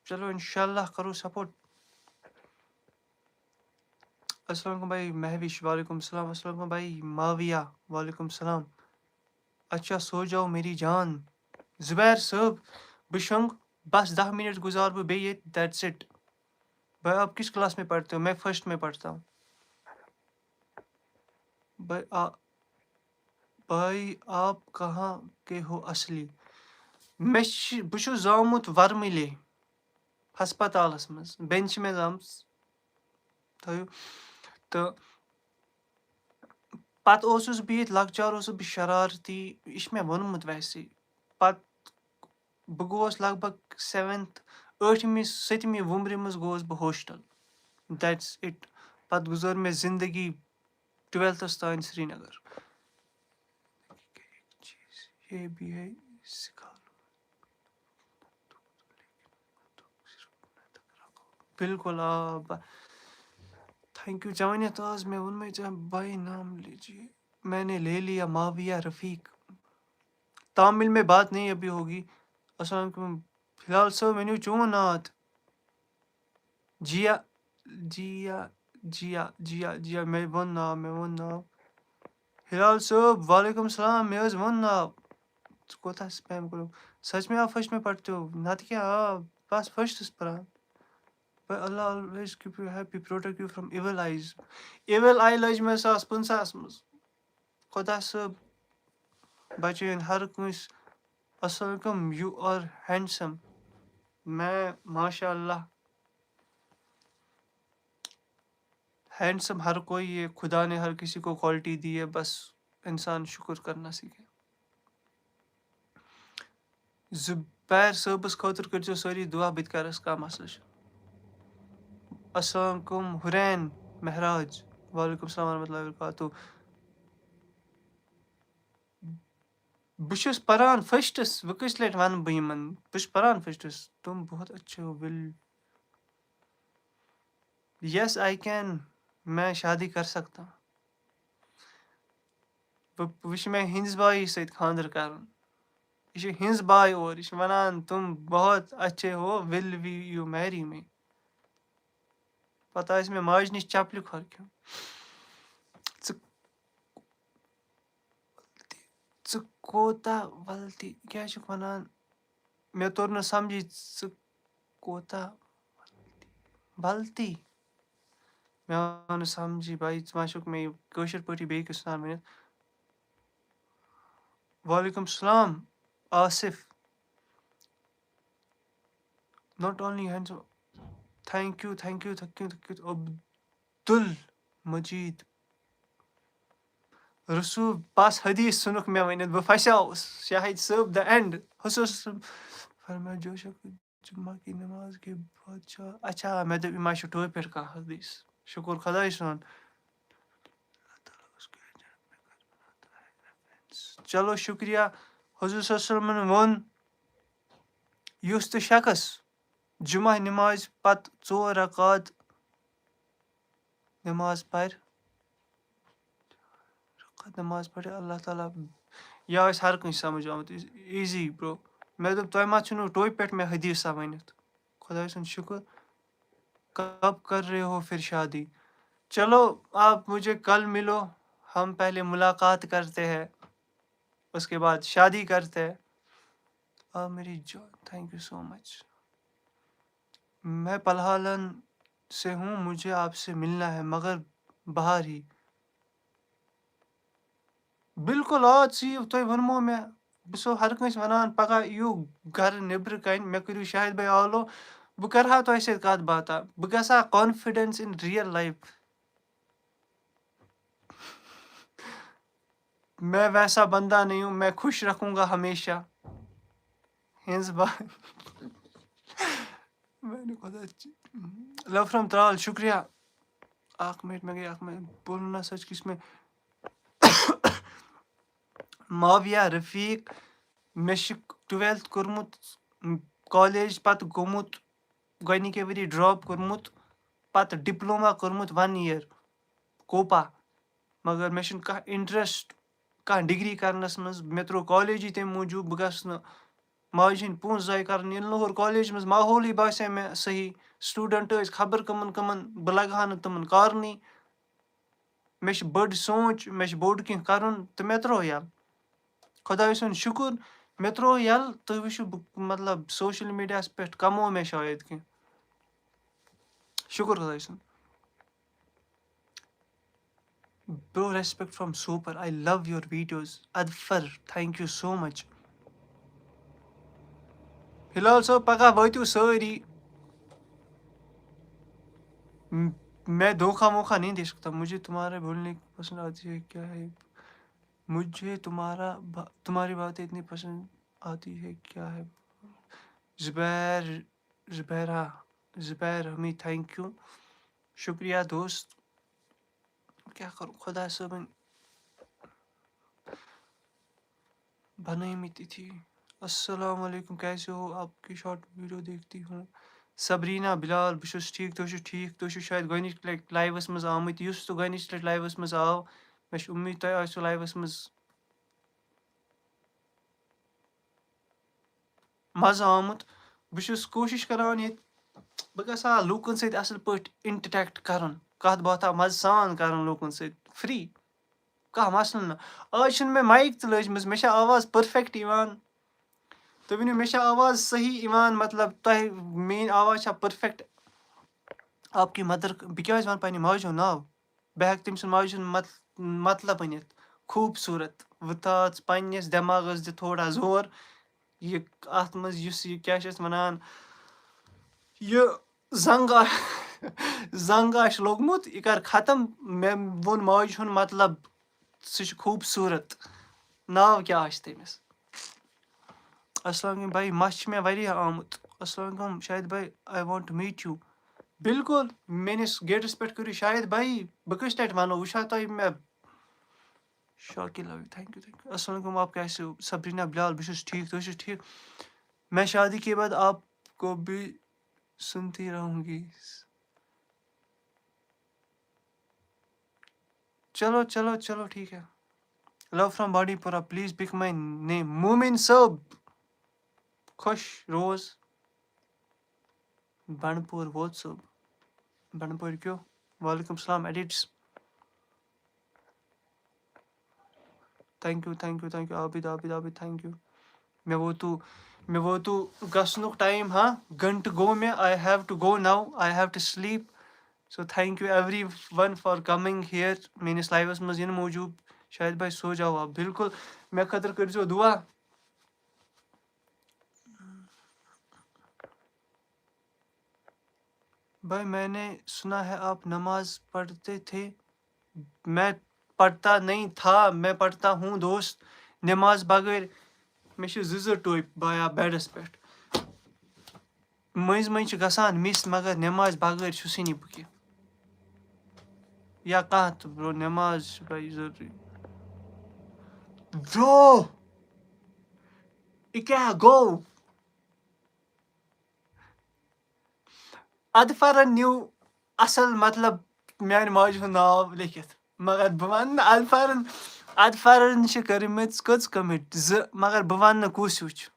चलो इंशाल्लाह करो सपोर्ट। अस्सलाम वालेकुम भाई महविश। वालेकुम सलाम। अस्सलाम वालेकुम भाई माविया। वालेकुम सलाम। अच्छा सो जाओ मेरी जान। जुबैर साहब बिशंग बस 10 मिनट गुजार बे ये दैट्स इट। भाई आप किस क्लास में पढ़ते हो? मैं फर्स्ट में पढ़ता हूँ। भाई भाई आप कहाँ के हो असली? मे बह जामुत वर्मिले हस्पतालस मज बेन मे जामस थो तो पत बिहित लकचार बह शरारती यह मे वोनमुत वैसे पत बह गोस लगभग 7th 8वीं 7वीं वुमर मज गोस बह हॉस्टल दैट्स इट। पत गुजर मे जिंदगी 12th तान श्रीनगर। ये भी है सिखा लो बिल्कुल थैंक यू। जवानिया तो आज मैं उनमें चाहे भाई नाम लीजिए। मैंने ले लिया माविया रफ़ीक। तामिल में बात नहीं अभी होगी। अस्सलाम वालेकुम। फिलहाल सर मेन्यू चून नाथ जिया जिया जिया मैं वन नाव हिलाल साहब वालेकुम सलाम। मैं वन नाव कोता स्पैम करो। सच में आप फर्स्ट में पढ़ते हो? नत क्या बस फर्स्ट पर But Allah always keep you happy, protect you from evil eyes. Evil eye लज में 1500 मज खुदा सब बचन हर कंस। अस्सलाम वालेकुम। You are handsome. मैं माशाअल्लाह हैंडसम, हर कोई, ये खुदा ने हर किसी को क्वालिटी दी है, बस इंसान शुक्र करना सीखे। जुबैर सबस खतर कर सारी दुआ बत करस का मसला। अस्सलाम वालेकुम हुरैन महराज, वालेकुम सलाम वरहमतुल्लाहि वबरकातुहू। बस परान फर्स्टस, वो किस लट वन बह यमन बस परान फर्स्टस। तुम बहुत अच्छे हो विल। यस आई कैन, मैं शादी कर सकता हूँ। वह मे हिंज बाई सत खानदर कर, यह हिंज बाय और यह वनान तुम बहुत अच्छे हो, will we you marry me. पता मे माज नश चपल खर क्यों कोता वल्ती क्या वनान, मे तोर न समझी कोता वल्ती, मे आव न समझी भाई मा मे कशर पे बेस वन वन। वालेकुम सलाम Asif, not only hands, thank you thank you thank you thank you. Abdul Majeed रसूल बस हदीस सुनुक मे वन बह फसाउस, शाहिद सब द एंड हुसूस फरमा जोशक जुम्मा की नमाज के बाद अच्छा मे दप मा टोर पे कह हदीस। शुक्र खुदा सन। चलो शुक्रिया। हुजूर सल्लल्लाहु अलैहि वसल्लम वोन युस तो शख्स जुमा नमाज पत 4 रकात नमाज पर नमाज पढ़े अल्लाह ताला, यह हर कह समझ आमुत इजी ब्रो। मे दप तुम मा टोप पे मे हदीसा वन, खुदा सुन शुक्र। कब कर रहे हो फिर शादी? चलो आप मुझे कल मिलो, हम पहले मुलाकात करते हैं, उसके बाद शादी करते हैं। आप मेरी जान, थैंक यू सो मच। मैं पलहालन से हूँ, मुझे आपसे मिलना है मगर बाहर ही। बिल्कुल आज सी तुम वनमो मे बो हर कंस वनान पगह यू घर नबर कन मे करू शाहिद भाई आलो, बह कर तुम सत कत बात, बह गसा कॉन्फिडेंस इन रियल लाइफ। मैं वैसा बंदा नहीं हूँ, मैं खुश रखूंगा हमेशा। हिंस बाय मैंने खुदा लव फ्रॉम त्राल, शुक्रिया। आख मिनट में गई, आख में बोलना सच किसमें। माविया रफीक, मे 12th कोर्मुत कॉलेज, पत गोमुत गनिके वरी ड्रॉप कोर्मुत, पत डिप्लोमा कोर्मुत 1 ईयर कोपा, मगर मे कह इंटरेस्ट कह डिग्री करनस मज। मे त्रो कॉलेज ही तम मूजूब, बह गस माज हंद पोस जाय कर नोर कॉलेज मज माहौल ही बासे मे सही। स्टूडेंट खबर कमन कमन, बह लगा न तमन कारनी। मे बड़ सोच, मे बोड़ कह कर तो मे त्रो यल। खुदा सुन शुक्र मे त्रो यल तुम वो मतलब सोशल मीडिया पे कमो मे शायद कह। शुक्र खुदा सुन। Bro, respect from Super. I love your videos. Adfar, thank you so much. Hilal sir, पगह वोतु सारी। मैं धोखा मोखा नहीं दे सकता। मुझे तुम्हारे बोलने की पसंद आती है क्या है? मुझे तुम्हारी बातें इतनी पसंद आती है क्या है? जुबैर जुबैरा जुबैर हमी, थैंक यू, शुक्रिया दोस्त। क्या करूँ खुदा सबन बनाई थी। अस्सलाम वालेकुम, कैसे हो? आपकी शॉर्ट वीडियो देखती हूँ। सबरीना बिलाल, बस ठीक, तुम ठीक, तुम शायद गनिच लट लाइवस मज आमुत, युस तो गनिच लट लाइवस मज आव। मे उम्मीद तुम आसो लाइवस मज मजा आमुत। बस कोशिश करान ये बह गसा लूकन सत असल पट इंटरेक्ट करन, कत बात मज सान करन लूकन सत फ्री, कह मसल न। आज मे माइक त लजम, मे आवाज परफेक्ट इवान। तुम वन मे आवाज सही इवान, मतलब तुम मेन आवाज परफेक्ट। आपकी मदर, बह क्या वन पे माज हुंद नाव, बह हेक तम सद माज हुंद मतलब वनित। खूबसूरत वो ताज पन्नस दिमागस दि थोड़ा जोर। ये अत मज ये क्या वनान, ये जंग जंग आश लोगमुत ये कर खत्म मे वोन मौज हुन मतलब सह खूबसूरत नाव क्या आश तमिस अस्सलाम वालेकुम भाई मश मे वारिया आमुत अस्सलाम वालेकुम शाहिद भाई I want to meet you बिल्कुल मेनिस गेटस पे करू शाहिद भाई बह कस तट वनो वुछा तुम मे Shakil love you thank you अस्सलाम वालेकुम आप कैसे हो सबरीना बिलाल बस ठीक तो ठीक मैं शादी के बाद आपको भी सुनती रहूंगी चलो चलो चलो ठीक है love from Badipura please pick my name Momin सब खुश रोज बनपुर वोत सब बनपुर क्यों वालेकुम सलाम एडिट्स thank you Abid Abid Abid thank you मे वो तू गसनुक टाइम हाँ घंट गो मे I have to go now I have to sleep so thank you everyone for coming here मेनिस लाइवस मज इन मौजूद शायद भाई सो जाओ आप बिल्कुल मे खतर कर दुआ भाई मैंने सुना है आप नमाज पढ़ते थे मैं पढ़ता नहीं था मैं पढ़ता हूँ दोस्त नमाज बगैर मे टोप बाया बेडस पे मज मज गसान मिस मगर नमाज बगैर छुसी नहीं बह या कह तो ब्रो नमाज भाई जरूरी ब्रो ये क्या गो अदफरन न्यू असल मतलब मान माज नाव लिखित मगर बह वन अदफरन कर्मच कच कमिट मगर बह वन कुस वुच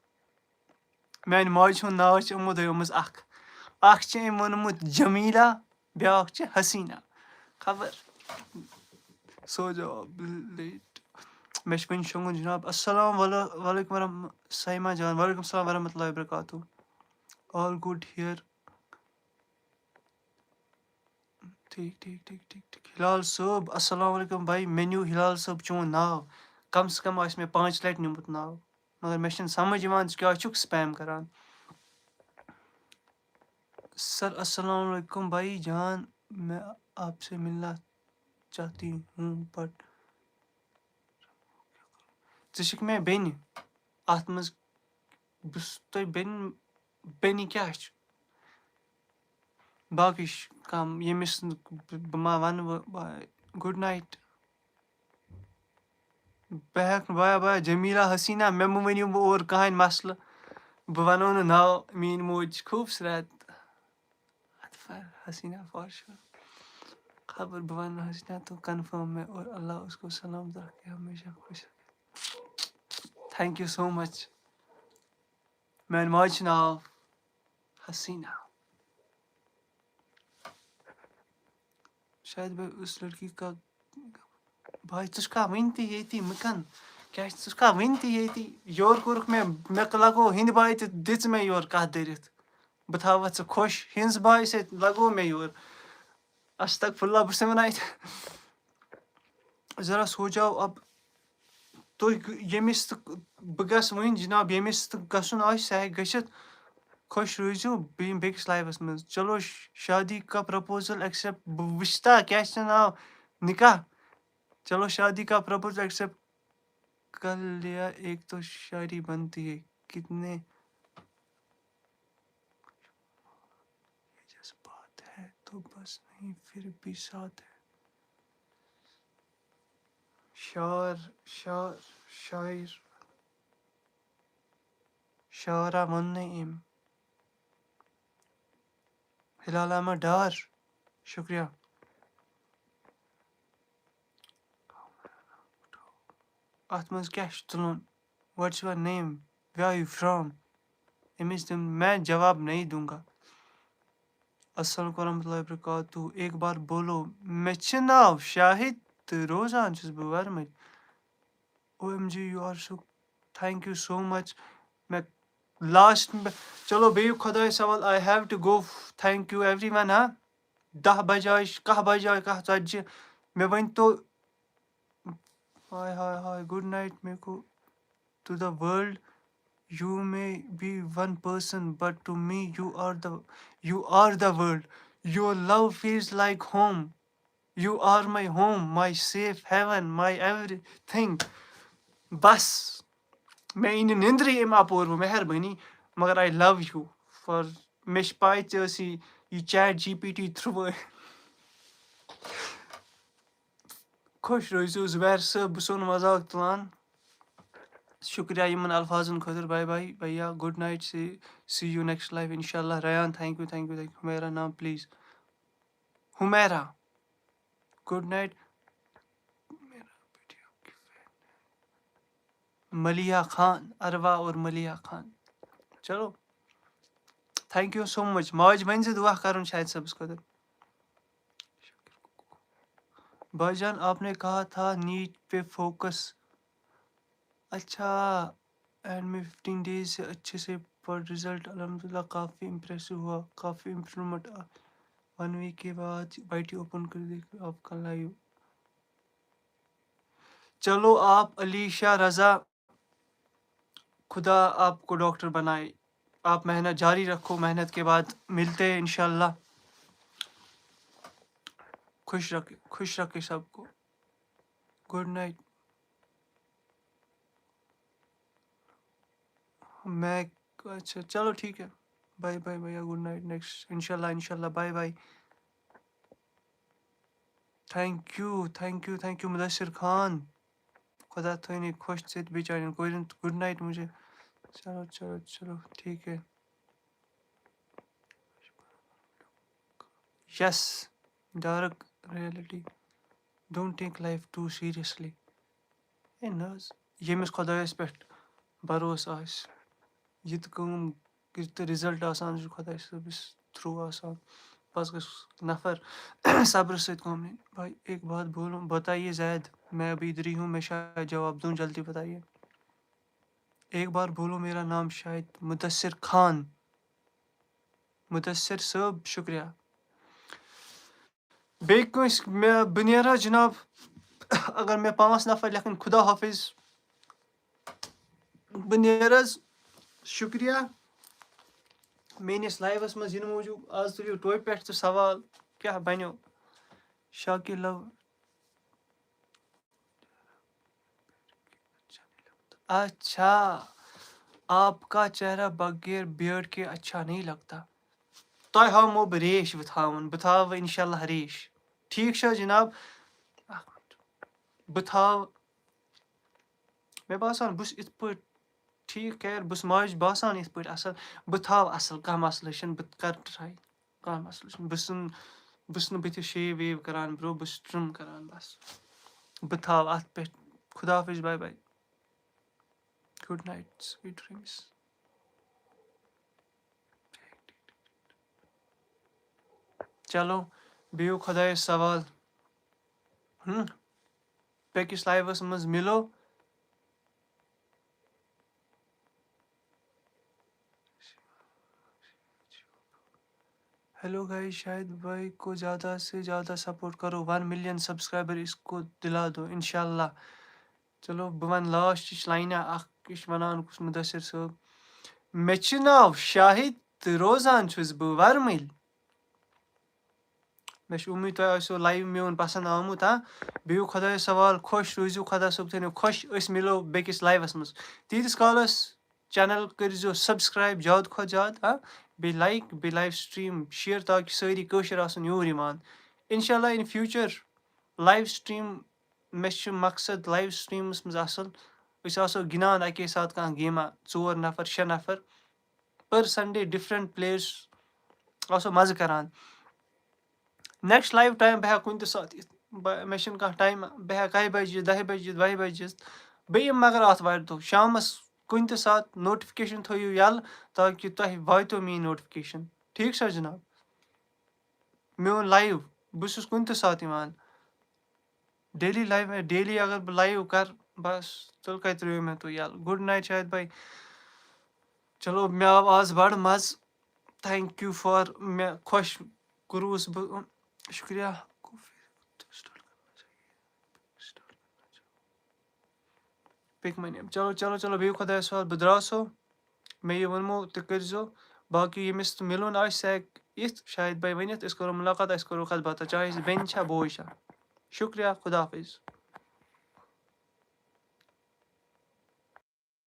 मान माज नाव यमो दोमस अख वोनमुत जमीला ब्याख हसीना खबर सो जाओ लेट मे वन शोंगुन जनाब अस्सलाम वालेकुम साइमा जान वालेकुम सलाम वरहमतुल्लाहि वबरकातुहू ऑल गुड हियर ठीक हिलाल सोब अस्सलाम वालेकुम भाई मेन्यू हिलाल सोब चोन नाव कम से कम आज मे 5 लट निमुत नाव मगर मे समझ यवान क्या छुक स्पैम करान सर अस्सलाम वालेकुम भाई जान मैं आपसे मिलना चाहती हूँ बट षिक मे बेन अत मज बस तो बेन क्या बाकी कम यमिस मा वन गुड नाइट बह बाया बाया जमीला हसीना मे वनु और कहान मसल बह वनो नाव मीन मोज खूबसूरत हसीना फॉर खबर बह वन हसीना तो कन्फर्म में और अल्लाह उसको सलामत रखे हमेशा खुश थैंक यू सो मच मान माज नाव हसीना शायद भाई उस लड़की का भाई तुझका वनती ये मकन क्या तुझका वनती ये योर कोरक मे लगो हिंद बाय तो दिच मे योर कह दरित बह थव थ खुश हिंस बाय से लगो मे योर अस्तगफुरुल्लाह बस वन जरा सो जाओ अब तो यमिस बह गस वन जनाब यमिस गसन सह गसित खुश रोजो बेकिस लाइवस मज चलो शादी का प्रपोजल एक्सेप्ट वुश्ता क्या नाव निकाह चलो शादी का प्रपोजल एक्सेप्ट कर लिया एक तो शायरी बनती है कितने बात है तो बस नहीं फिर भी साथ है शायर शारा मुन्नईम हिलाल अहमद डार शुक्रिया अत मज क्या तुलन what's your name where are you from अमिस मैं जवाब नहीं दूंगा अस्सलाम वरहमतुल्लाहि वबरकातुहू एक बार बोलो मे नाव शाहिद रोजान बह वर्म OMG you are so thank you so much मैं लास्ट में चलो बेयू खुदा सवाल I have to go thank you everyone हाँ 10 बजाय कह बजाय कह tzatji मे वन तो हाय गुड नाइट मे को to the world you may be one person but to me you are the You are the world. Your love feels like home. You are my home, my safe heaven, my everything. बस मैं इन निंद्री M अपोर मेहरबानी मगर I love you for मे पाई ये chat GPT through खुश रोजो जुबैर साहब बह सोन मजाक तुलान शुक्रिया यमन अल्फाजन खतर बाय बाय भैया good night see you next life इंशाल्लाह Rayan thank you thank you thank you Humaira नाम प्लीज हुमैरा गुड नाइट मलिया खान अरवा और मलिया खान चलो थैंक यू सो मच मौज वन से दुआ करूँ शायद सब्स खतर भाईजान आपने कहा था नीट पे फोकस अच्छा एंड में 15 डेज से अच्छे से पर रिजल्ट अल्हम्दुलिल्लाह काफ़ी इम्प्रेसिव हुआ काफ़ी इम्प्रूवमेंट 1 वीक के बाद वाईटी ओपन कर देख आपका लाइव चलो आप अलीशा रज़ा खुदा आपको डॉक्टर बनाए आप मेहनत जारी रखो मेहनत के बाद मिलते हैं इंशाल्लाह खुश रखे सबको गुड नाइट मैं अच्छा चलो ठीक है बाय बाय भैया गुड नाइट नेक्स्ट इंशाल्लाह bye bye thank you Mudassir Khan खुदा थोनी खुश से बेचारे कोई गुड नाइट मुझे चलो ठीक है yes dark reality don't take life too seriously ए नज यमिस खुदायस पे भरोस आस यत कम तो रिजल्ट आसान खुदा सबस थ्रू आसान बस गस नफर सब्र से काम नहीं भाई एक बात बोलूं बताइए जैद मैं अभी इधर ही हूँ मैं शायद जवाब दूं जल्दी बताइए एक बार बोलो मेरा नाम शायद मुदस्सिर खान मुदस्सिर साहब शुक्रिया बेकस मैं बनेरा जनाब अगर मैं 5 नफर लेकिन खुदा हाफिज बनेरस शुक्रिया मेनिस लाइवस मज इन मौजूद आज तुलियो टोय पे तो सवाल क्या बनो शाकिर लव अच्छा आपका चेहरा बगैर बियर्ड के अच्छा नहीं लगता तो हम वो रेश बथाव इंशाल्लाह रेश ठीक है जनाब बथाव मे बासान बस इत पे ठीक खैर बस माज बासान इत पे असल बथाव असल कह मसल बह कर ट्राई कह मसल बस बथ शेव वेव करान ब्रो बस ट्रिम करान बस बथाव अत पे खुदा हाफिज bye bye good night sweet dreams चलो बियो खुदा सवाल बेकिस लाइवस मज मिलो हेलो गाइस शाहिद भाई को ज़्यादा से ज़्यादा सपोर्ट करो 1 मिलियन सब्सक्राइबर इसको दिला दो इंशाल्लाह चलो बवन लास्ट लाइना अख वनान कुछ मुदस्सिर साहब मे नाव शाहिद रोजान छुस बह वर्मिल मे उम्मीद तुम आसो लाइव मोन पसंद आमुत बिहू खुदा सवाल खुश रूजू खुदा सब थो खुश मिलो बेकिस लाइवस मज तीस कालस चैनल करो सब्सक्राइब ज़्यादा खुद ज़्यादा बे लाइक बे लाइव स्ट्रीम शेयर ताकि सारी कशर आसन यूर ईमान इंशाल्लाह इन फ्यूचर लाइव स्ट्रीम मे मकसद लाइव स्ट्रीमस मज आसो गिनान अके साथ कह गेमा 4 नफर 6 नफर पर संडे डिफरेंट प्लेयर्स आसो मज़ करान नेक्स्ट लाइव टाइम बह कुन साथ मे कह टाइम बह 1 बजे 10 बजे 2 बजे बे मगर आतवार दो शामस कुन साथ नोटिफिकेशन थो यल ताकि तुह वातो मी नोटिफिकेशन ठीक सर जनाब मोन लाइव बस कुन साथ डेली लाइव में डेली अगर बह लाइव कर बस तल कत रो मे तो यल गुड नाइट शायद भाई चलो मे आव आज बड़ मज थैंक यू फॉर मे खुश कुरूस बह शुक्रिया पिक मनी चलो बिहू खुदा बह द्रासो मे यह वनमो तो करो बाकी यमिस मिलन یِتھ شاید بَے ؤنِتھ أسۍ کَرو مُلاقات أسۍ کَرو کَتھ باتھا چاہے سُہ بیٚنہِ چھا بوے چھا شُکریہ خُدا حافِظ